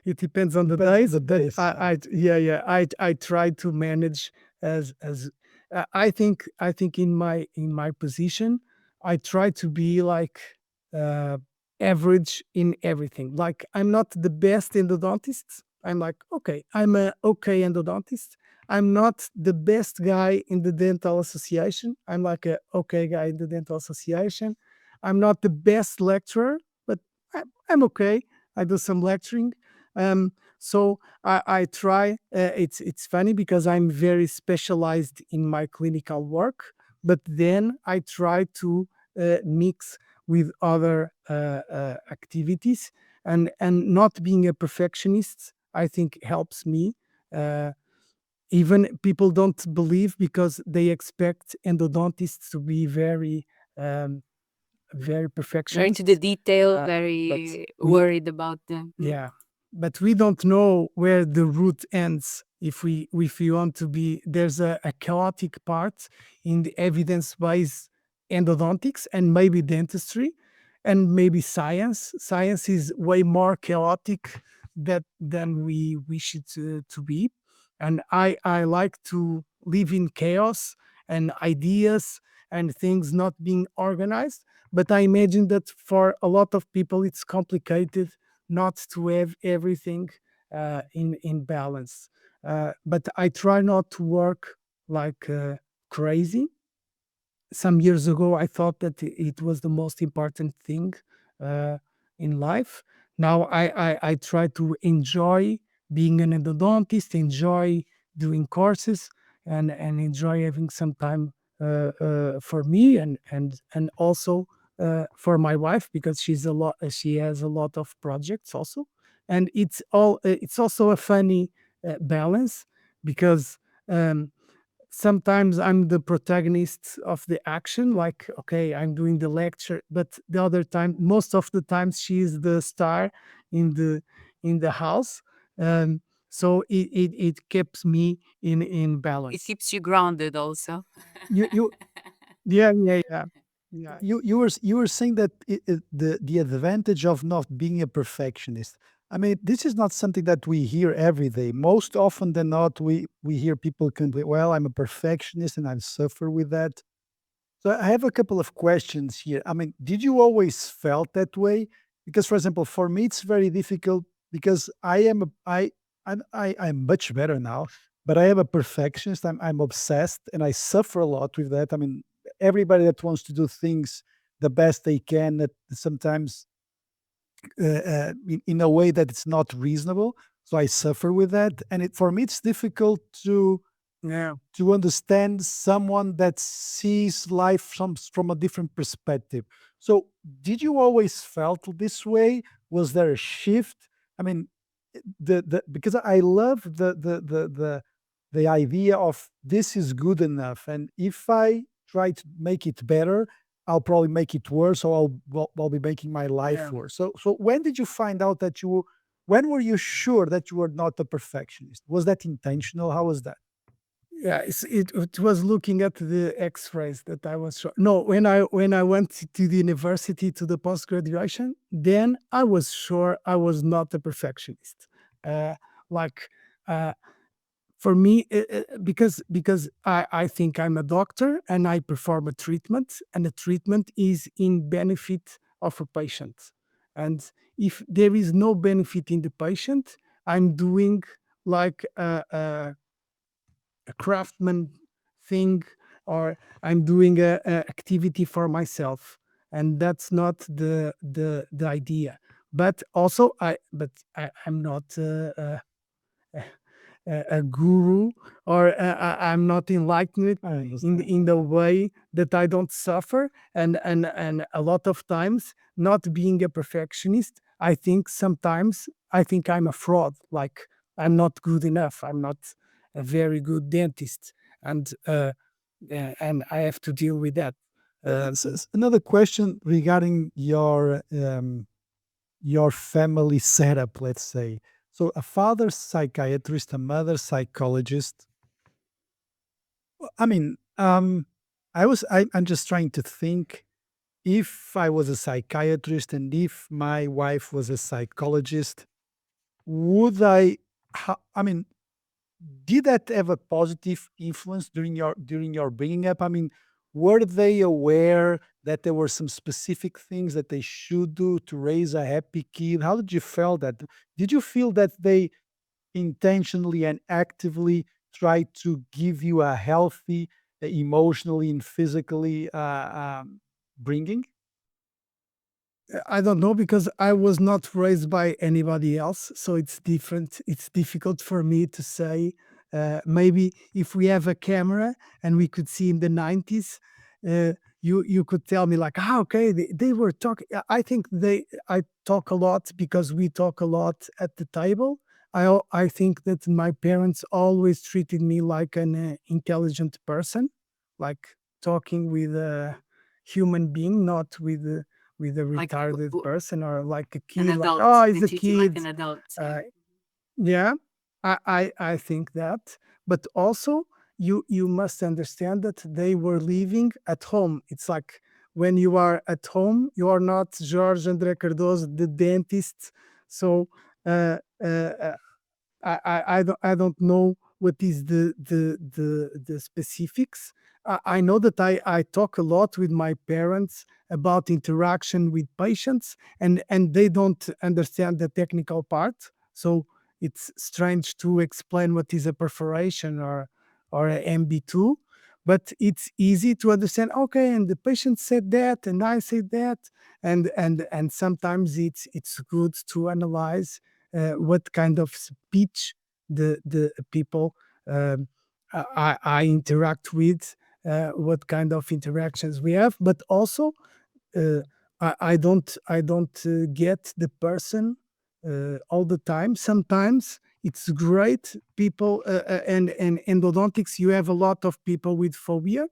It depends on the Depends days. on the days. Yeah. I try to manage as I think in my position, I try to be like uh, average in everything. Like I'm not the best endodontist. I'm like okay, I'm a okay endodontist. I'm not the best guy in the dental association. I'm like a okay guy in the dental association. I'm not the best lecturer, but I'm okay. I do some lecturing. So I try. It's funny because I'm very specialized in my clinical work, but then I try to mix with other activities, and not being a perfectionist, I think helps me. Uh, Even people don't believe because they expect endodontists to be um, very Very into perfectionist. the detail, But very we worried about them. yeah, but we don't know where the route ends. If we want to be, there's a chaotic part in the evidence-based endodontics and maybe dentistry and maybe science. Science is way more chaotic than we wish it to be. And I like to live in chaos and ideas and things not being organized. But I imagine that for a lot of people it's complicated not to have everything in balance. But I try not to work like crazy. Some years ago, I thought that it was the most important thing uh, in life. Now I try to enjoy being an endodontist, enjoy doing courses, and enjoy having some time for me and also for my wife because she has a lot of projects also, and it's also a funny balance because. Sometimes I'm the protagonist of the action, like, okay, I'm doing the lecture, but the other time, most of the times, she is the star in the house. Um, so it keeps me in It balance. keeps you grounded also. You Yeah. you were saying that the advantage of not being a perfectionist. I mean, this is not something that we hear every day. Most often than not, we hear people complain, "Well, I'm a perfectionist and I suffer with that." So I have a couple of questions here. I mean, did you always felt that way? Because, for example, for me, it's very difficult because I am I'm much better now, but I am a perfectionist. I'm obsessed, and I suffer a lot with that. I mean, everybody that wants to do things the best they can, that sometimes in a way that it's not reasonable. So I suffer with that, and for me it's difficult Yeah. to understand someone that sees life from a different perspective. So did you always felt this way? Was there a shift? I mean, the because I love the idea of this is good enough, and if I try to make it better, I'll probably make it worse, or I'll be making my life Yeah. worse. So when did you find out that you? When were you sure that you were not a perfectionist? Was that intentional? How was that? Yeah, it was looking at the X-rays that I was sure. No, when I went to the university to the post graduation, then I was sure I was not a perfectionist. Uh, like uh, for me, because I think I'm a doctor and I perform a treatment, and the treatment is in benefit of a patient. And if there is no benefit in the patient, I'm doing like a craftsman thing, or I'm doing a activity for myself, and that's not the idea. But also I'm not a guru, or I'm not enlightened I in understand. the way that I don't suffer. And a lot of times, not being a perfectionist, I think sometimes I think I'm a fraud. Like I'm not good enough. I'm not a very good dentist, and I have to deal with that. Another question regarding your family setup, let's say. So a father psychiatrist, a mother psychologist. I mean, I'm just trying to think, if I was a psychiatrist and if my wife was a psychologist, would I mean, did that have a positive influence during your bringing up? I mean, were they aware that there were some specific things that they should do to raise a happy kid? How did you feel that? Did you feel that they intentionally and actively try to give you a healthy, emotionally and physically bringing? I don't know, because I was not raised by anybody else, so it's different. It's difficult for me to say. Maybe if we have a camera and we could see in the 90s, you could tell me like, ah, okay, they were talking. I think I talk a lot because we talk a lot at the table. I think that my parents always treated me like an intelligent person, like talking with a human being, not with a Like retarded person, or like a an kid, like, adult. oh, They he's a treat you like kid. an adult. Uh, yeah, I think that. But also, you must understand that they were living at home. It's like when you are at home, you are not Jorge André Cardoso, the dentist. So uh, uh, uh, I don't know what is the specifics. I know that I talk a lot with my parents about interaction with patients, and they don't understand the technical part. So it's strange to explain what is a perforation or a MB2, but it's easy to understand. Okay, and the patient said that, and I said that, and sometimes it's good to analyze what kind of speech the people um, I interact with, what kind of interactions we have, but also uh, I don't get the person all the time. Sometimes it's great people, and endodontics. You have a lot of people with phobia,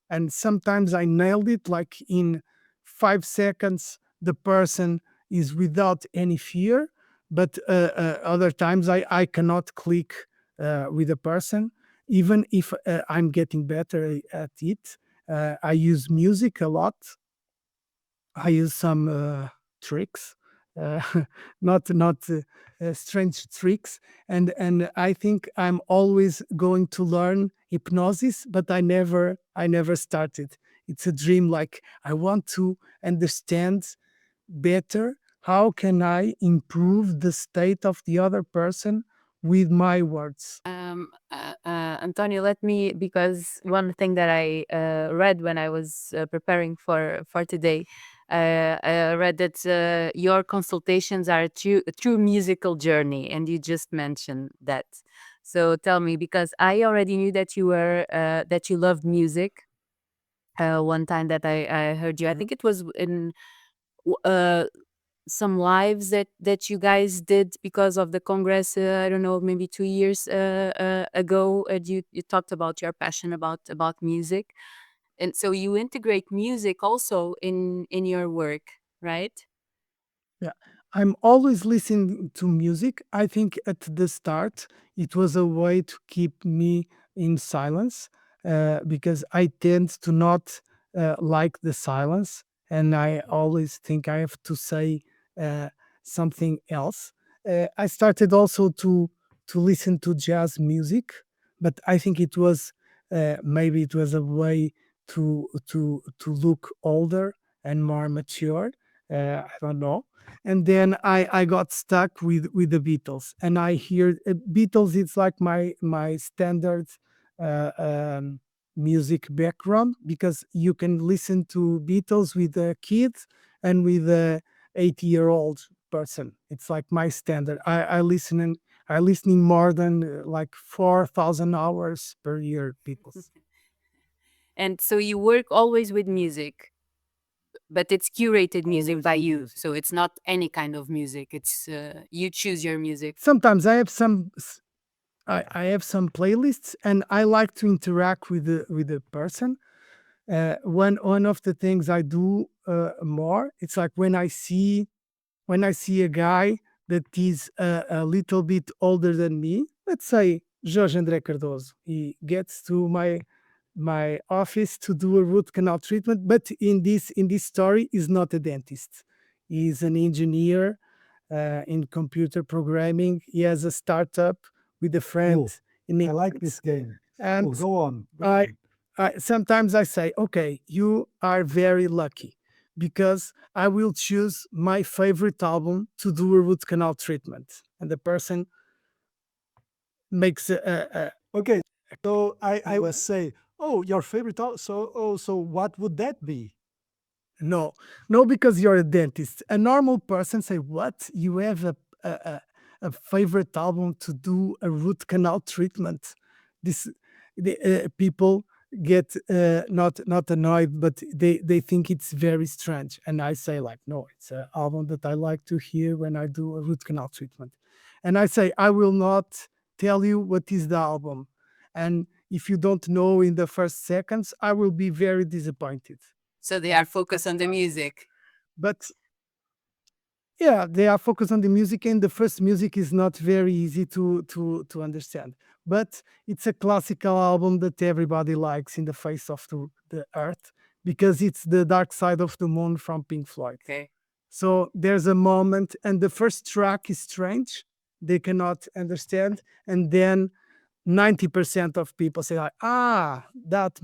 and sometimes I nailed it. Like in 5 seconds, the person is without any fear. But other times I cannot click with a person, even if I'm getting better at it. I use music a lot. I use some tricks, uh, not strange tricks, and I think I'm always going to learn hypnosis, but I never started. It's a dream. Like I want to understand better how can I improve the state of the other person with my words. Antonio, let me, because one thing that I read when I was preparing for today, I read that your consultations are a true musical journey, and you just mentioned that. So tell me, because I already knew that that you loved music. One time that I heard you, I think it was in w- uh, some lives that you guys did because of the congress. I don't know, maybe 2 years ago. You talked about your passion about music, and so you integrate music also in your work, right? Yeah, I'm always listening to music. I think at the start it was a way to keep me in silence, because I tend to not like the silence, and I always think I have to say uh, something else. I started also to listen to jazz music, but I think it was maybe it was a way to look older and more mature. I don't know. And then I got stuck with the Beatles, and I hear Beatles. It's like my standard uh, um, music background, because you can listen to Beatles with a kid and with a 80-year-old person. It's like my standard. I listening more than like 4,000 hours per year Beatles. And so you work always with music, but it's curated music by you, so it's not any kind of music. It's you choose your music. Sometimes I have some playlists, and I like to interact with the person. One of the things I do more, it's like when I see a guy that is a little bit older than me, let's say Jorge André Cardoso, he gets to my office to do a root canal treatment, but in this story, is not a dentist. He's an engineer in computer programming. He has a startup with a friend Cool. in I like England. this game. And Cool. Go on. Go I, on. sometimes I say, okay, you are very lucky, because I will choose my favorite album to do a root canal treatment, and the person makes Okay. So I was say, oh, your favorite. So what would that be? no, no, because you're a dentist. A normal person say, "What? You have a, a, a favorite album to do a root canal treatment?" This the people get not annoyed, but they think it's very strange. And I say like, "No, it's an album that I like to hear when I do a root canal treatment." And I say, "I will not tell you what is the album, and if you don't know in the first seconds, I will be very disappointed." So they are focused on the music. But yeah, they are focused on the music, and the first music is not very easy to understand. But it's a classical album that everybody likes in the face of the earth, because it's the Dark Side of the Moon from Pink Floyd. Okay. So there's a moment, and the first track is strange. They cannot understand, and then 90% of people say like, ah, that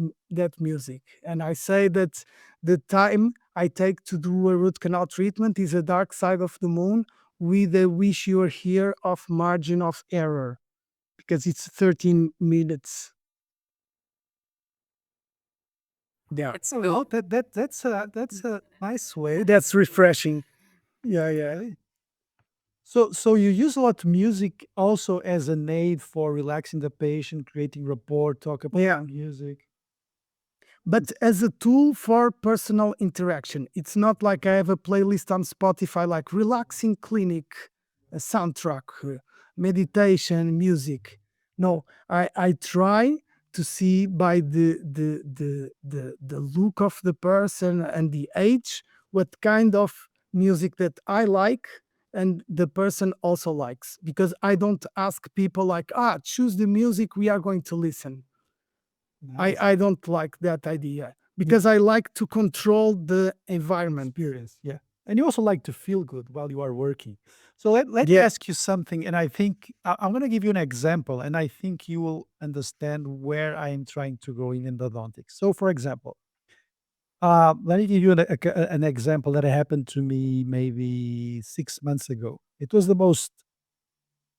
music. And I say that the time I take to do a root canal treatment is a Dark Side of the Moon with a Wish You Were Here of margin of error, because it's 13 minutes. Yeah, It's Oh, cool. that's a nice way. that's refreshing. Yeah, yeah. So you use a lot of music also as an aid for relaxing the patient, creating rapport, talk about Yeah, music. but as a tool for personal interaction. It's not like I have a playlist on Spotify like relaxing clinic, a soundtrack, meditation, music. No, I try to see by the look of the person and the age what kind of music that I like and the person also likes, because I don't ask people like, choose the music we are going to listen. Nice. I don't like that idea, You because I like to control the environment. experience, yeah. And you also like to feel good while you are working. So let me Yeah. ask you something, and I think I'm going to give you an example, and I think you will understand where I am trying to go in endodontics. So, for example, let me give you an example that happened to me maybe 6 months ago. It was the most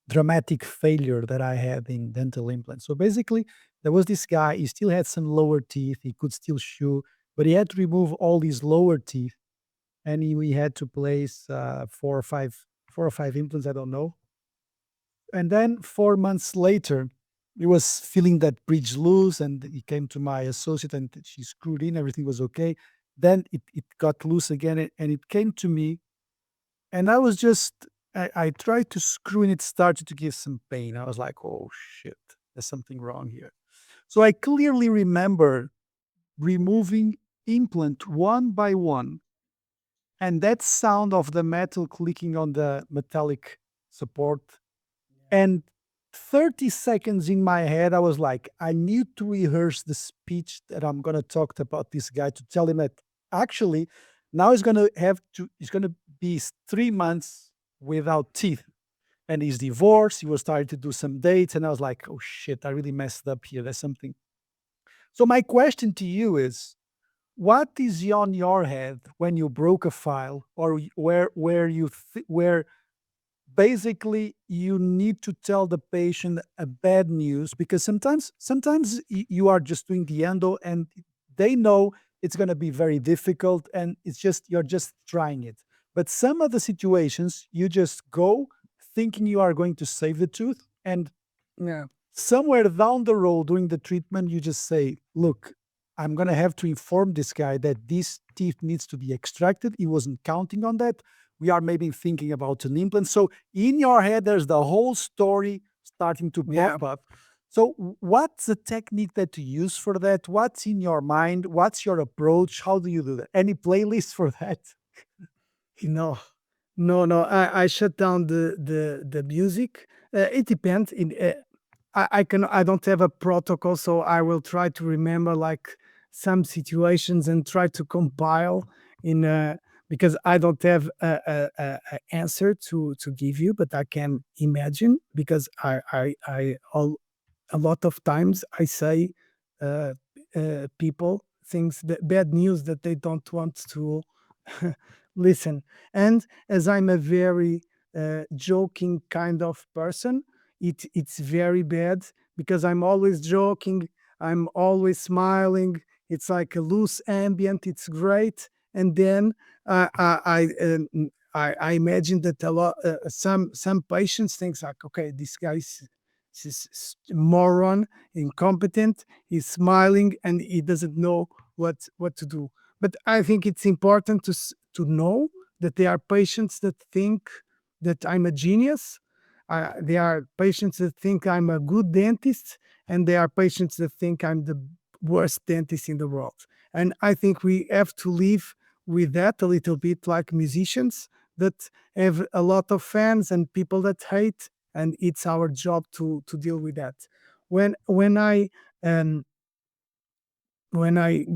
dramatic failure that I had in dental implants. So basically, there was this guy, he still had some lower teeth, he could still chew, but he had to remove all these lower teeth, and we had to place 4 or 5 implants, I don't know. And then 4 months later, he was feeling that bridge loose, and he came to my associate, and she screwed in, everything was okay. Then it got loose again, and it came to me, and I was just, I tried to screw, and it started to give some pain. I was like, oh shit, there's something wrong here. So I clearly remember removing implant one by one, and that sound of the metal clicking on the metallic support. And 30 seconds in my head, I was like, I need to rehearse the speech that I'm going to talk about this guy, to tell him that actually now he's going to be 3 months without teeth. And he's divorced. He was starting to do some dates. And I was like, oh shit, I really messed up here. There's something. So my question to you is, what is on your head when you broke a file, or where basically you need to tell the patient a bad news, because sometimes you are just doing the endo and they know it's going to be very difficult, and you're just trying it. But some of the situations, you just go thinking you are going to save the tooth, and Yeah. somewhere down the road during the treatment, you just say, look, I'm going to have to inform this guy that this teeth needs to be extracted. He wasn't counting on that. We are maybe thinking about an implant. So in your head, there's the whole story starting to pop up. So what's the technique that you use for that? What's in your mind? What's your approach? How do you do that? Any playlist for that? No, no. I shut down the music. It depends. I don't have a protocol, so I will try to remember like some situations and try to compile in because I don't have a answer to give you, but I can imagine, because a lot of times I say uh, people things, that bad news that they don't want to listen. And as I'm a very joking kind of person, it's very bad, because I'm always joking, I'm always smiling. It's like a loose ambient. It's great, and then I imagine that a lot some patients thinks like, okay, this guy's moron, incompetent. He's smiling and he doesn't know what to do. But I think it's important to know that there are patients that think that I'm a genius. There are patients that think I'm a good dentist, and there are patients that think I'm the worst dentist in the world. And I think we have to live with that a little bit, like musicians that have a lot of fans and people that hate, and it's our job to deal with that. When um, when I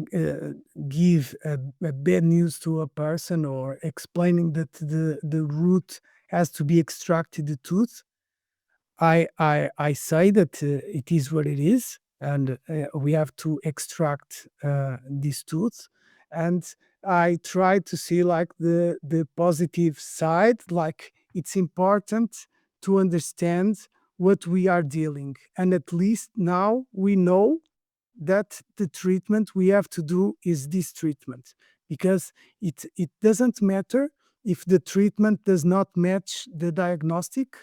give a bad news to a person, or explaining that the root has to be extracted, the tooth, I say that it is what it is, and we have to extract this tooth. And I try to see like the positive side, like it's important to understand what we are dealing, and at least now we know that the treatment we have to do is this treatment, because it doesn't matter if the treatment does not match the diagnostic.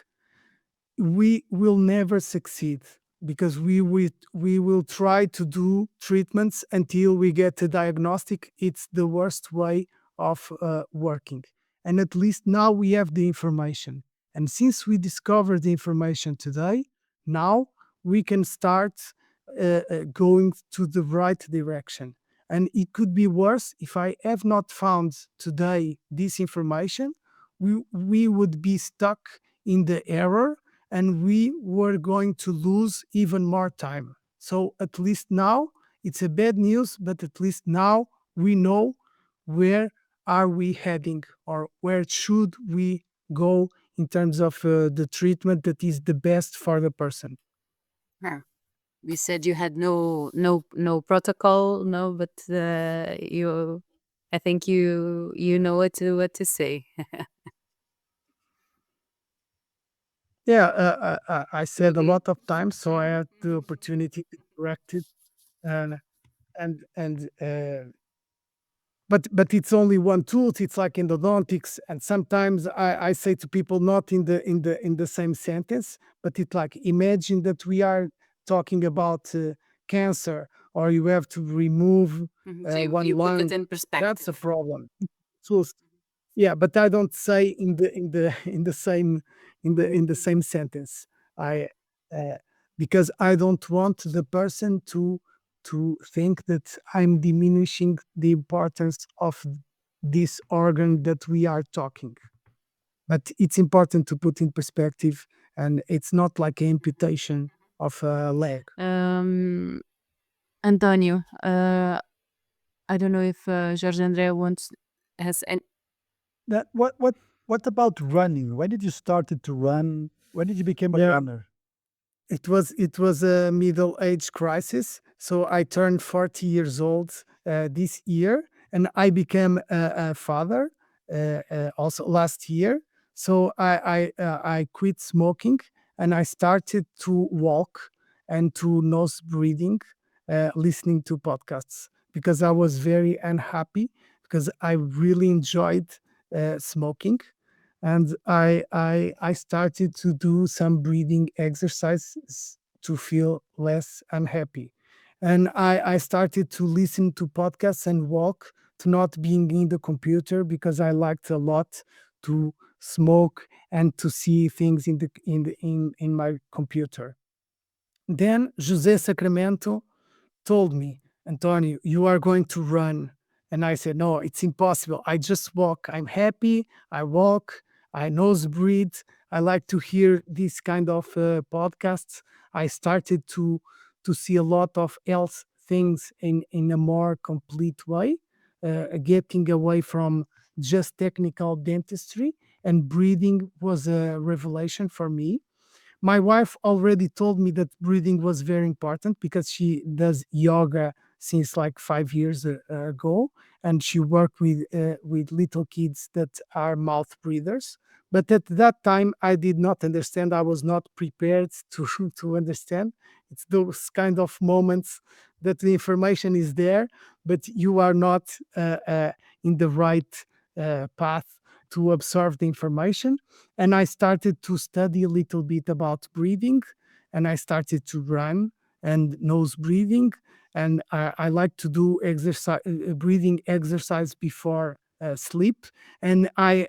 We will never succeed, because we will try to do treatments until we get a diagnostic. It's the worst way of working, and at least now we have the information. And since we discovered the information today, now we can start going to the right direction. And it could be worse. If I have not found today this information, we would be stuck in the error, and we were going to lose even more time. So at least now it's a bad news, but at least now we know where are we heading, or where should we go in terms of the treatment that is the best for the person. Huh. You said you had no protocol, no, but you, I think you know what to say. Yeah, I said a lot of times, so I had the opportunity to correct it, and and but it's only one tool. It's like endodontics, and sometimes I say to people not in the same sentence, but it's like imagine that we are talking about cancer, or you have to remove So one you put it lung. in That's a perspective. problem. So yeah, but I don't say in the same sentence. I uh, because I don't want the person to think that I'm diminishing the importance of this organ that we are talking. But it's important to put in perspective, and it's not like amputation of a leg. Um, Antonio, I don't know if Jorge André wants has any. That what about running? When did you started to run? When did you become a Yeah, runner? it was a middle age crisis. So I turned 40 years old this year, and I became a father also last year. So I quit smoking, and I started to walk and to nose breathing, listening to podcasts, because I was very unhappy because I really enjoyed smoking, and I started to do some breathing exercises to feel less unhappy. And I started to listen to podcasts and walk, to not being in the computer, because I liked a lot to smoke and to see things in my computer. Then José Sacramento told me, Antonio, you are going to run. And I said, no, it's impossible. I just walk. I'm happy. I walk. I nose breathe. I like to hear this kind of podcasts. I started to see a lot of health things in a more complete way, getting away from just technical dentistry. And breathing was a revelation for me. My wife already told me that breathing was very important because she does yoga since like 5 years ago, and she worked with little kids that are mouth breathers. But at that time, I did not understand. I was not prepared to to understand. It's those kind of moments that the information is there, but you are not in the right path to absorb the information. And I started to study a little bit about breathing, and I started to run and nose breathing. And I like to do exercise, breathing exercise before sleep. And I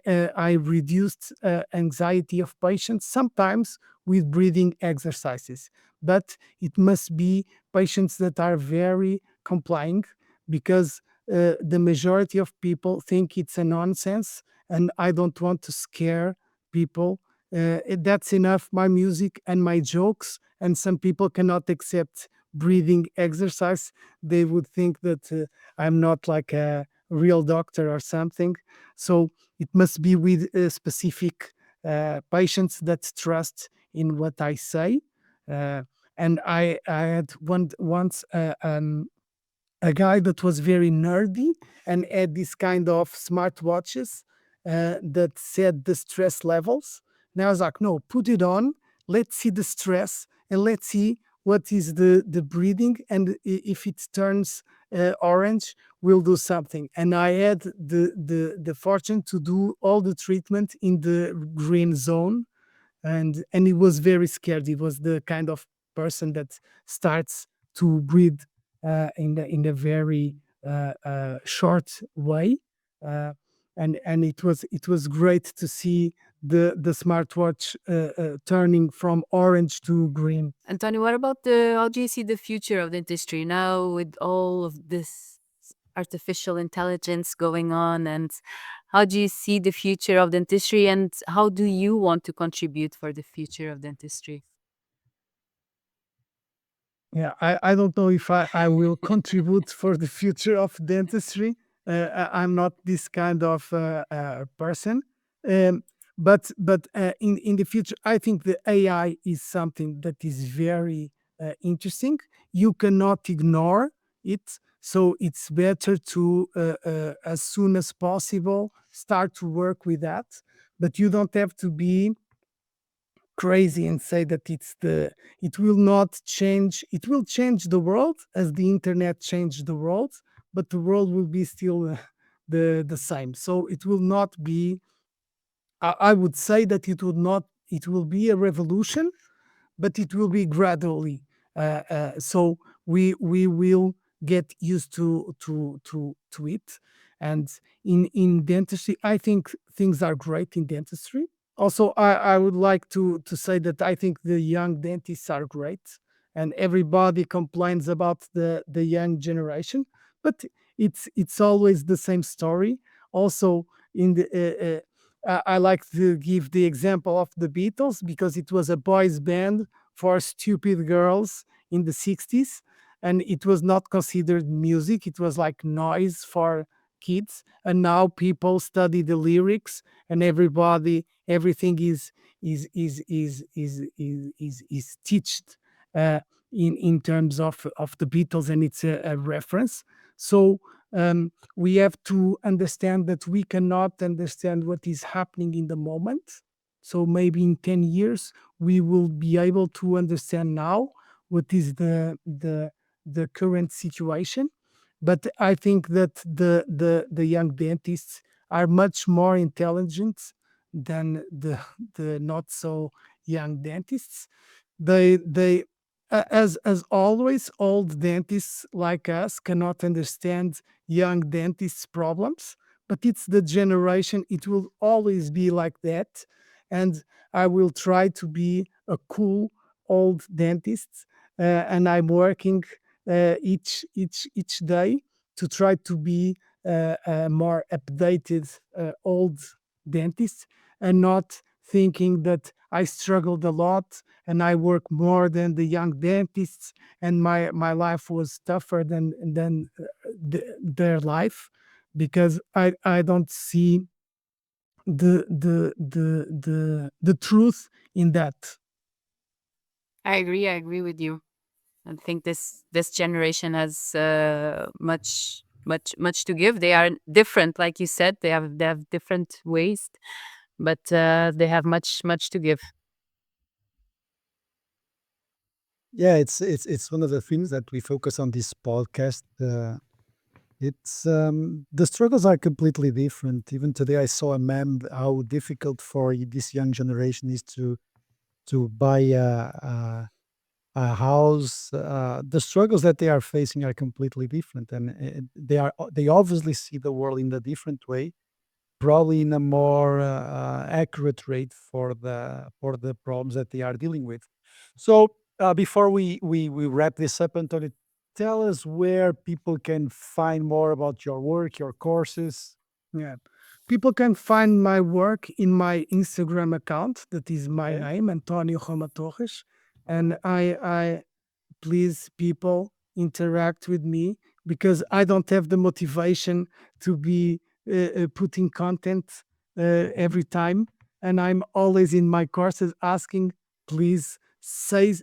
reduced anxiety of patients sometimes with breathing exercises. But it must be patients that are very complying, because the majority of people think it's a nonsense, and I don't want to scare people. That's enough, my music and my jokes, and some people cannot accept breathing exercise. They would think that I'm not like a real doctor or something. So it must be with specific patients that trust in what I say. Uh, and I had once a guy that was very nerdy and had this kind of smartwatches that said the stress levels. And I was like, no, put it on. Let's see the stress, and let's see what is the breathing. And if it turns orange, we'll do something. And I had the fortune to do all the treatment in the green zone, and he was very scared. He was the kind of person that starts to breathe in the very short way, uh, and it was great to see the smartwatch turning from orange to green. Antonio, what about how do you see the future of dentistry now with all of this artificial intelligence going on? And how do you see the future of dentistry, and how do you want to contribute for the future of dentistry? Yeah, I don't know if I will contribute for the future of dentistry. I'm not this kind of person. Um, but in the future, I think the AI is something that is very interesting. You cannot ignore it. So it's better to, as soon as possible, start to work with that. But you don't have to be crazy and say that it will not change. It will change the world as the internet changed the world, but the world will be still the same. So it will not be. I would say that it would not. It will be a revolution, but it will be gradually. So we will get used to it. And in dentistry, I think things are great in dentistry. Also, I would like to say that I think the young dentists are great, and everybody complains about the young generation, but it's always the same story. Also, in the I like to give the example of the Beatles because it was a boys band for stupid girls in the 60s, and it was not considered music. It was like noise for kids, and now people study the lyrics, and everything is teached in terms of the Beatles, and it's a reference. So we have to understand that we cannot understand what is happening in the moment. So maybe in 10 years we will be able to understand now what is the current situation. But I think that the young dentists are much more intelligent than the not so young dentists. They as always, old dentists like us cannot understand young dentists' problems, but it's the generation, it will always be like that. And I will try to be a cool old dentist, and I'm working each day to try to be a more updated old dentist, and not thinking that I struggled a lot and I work more than the young dentists, and my life was tougher than their life, because I don't see the truth in that. I agree. I agree with you. I think this generation has much to give. They are different, like you said. They have different ways, but they have much to give. Yeah, it's one of the things that we focus on this podcast. It's the struggles are completely different. Even today, I saw a meme how difficult for this young generation is to buy a house. The struggles that they are facing are completely different, and they obviously see the world in a different way, probably in a more accurate rate for the problems that they are dealing with. So before we wrap this up, Antonio, tell us where people can find more about your work, your courses. Yeah. People can find my work in my Instagram account. That is my Okay. name, António Roma Torres. And I please, people, interact with me, because I don't have the motivation to be putting content every time. And I'm always in my courses asking, please say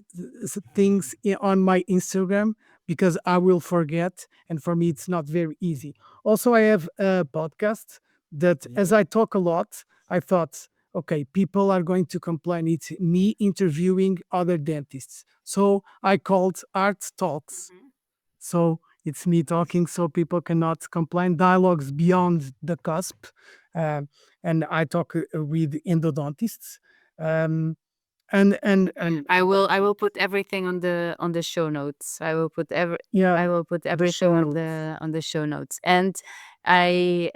things on my Instagram, because I will forget. And for me, it's not very easy. Also, I have a podcast that, as I talk a lot, I thought, okay, people are going to complain. It's me interviewing other dentists. So I called Art Talks. So it's me talking, so people cannot complain. Dialogues beyond the cusp. Um, and I talk with endodontists. Um, and I will put everything on the show notes. I will put yeah, everything on the show notes. And I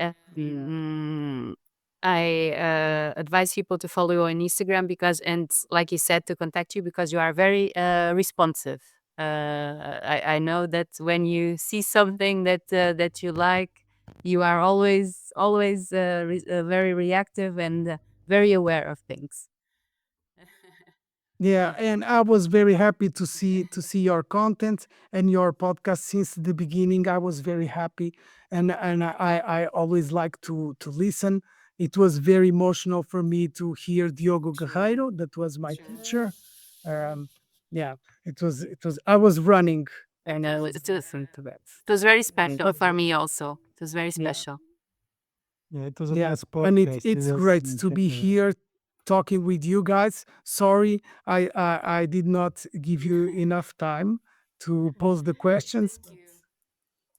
advise people to follow you on Instagram, because, and like you said, to contact you, because you are very responsive. I know that when you see something that you like, you are always very reactive and very aware of things. Yeah, and I was very happy to see your content and your podcast since the beginning. I was very happy, and I always like to listen. It was very emotional for me to hear Diogo Guerreiro. That was my teacher. Um, yeah, it was. I was running. I know to listen to that. it was very special for me also. It was very Yeah, special. Yeah, it was a yeah, nice and podcast. it's It was great to be here talking with you guys. Sorry, I did not give you enough time to pose the questions.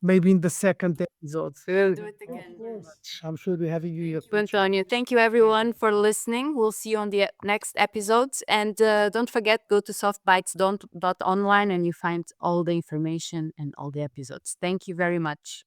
Maybe in the second episode. Do it Of again. course. I'm sure we're having you. Antonio, thank you everyone for listening. We'll see you on the next episodes. And don't forget, go to softbites.online and you find all the information and all the episodes. Thank you very much.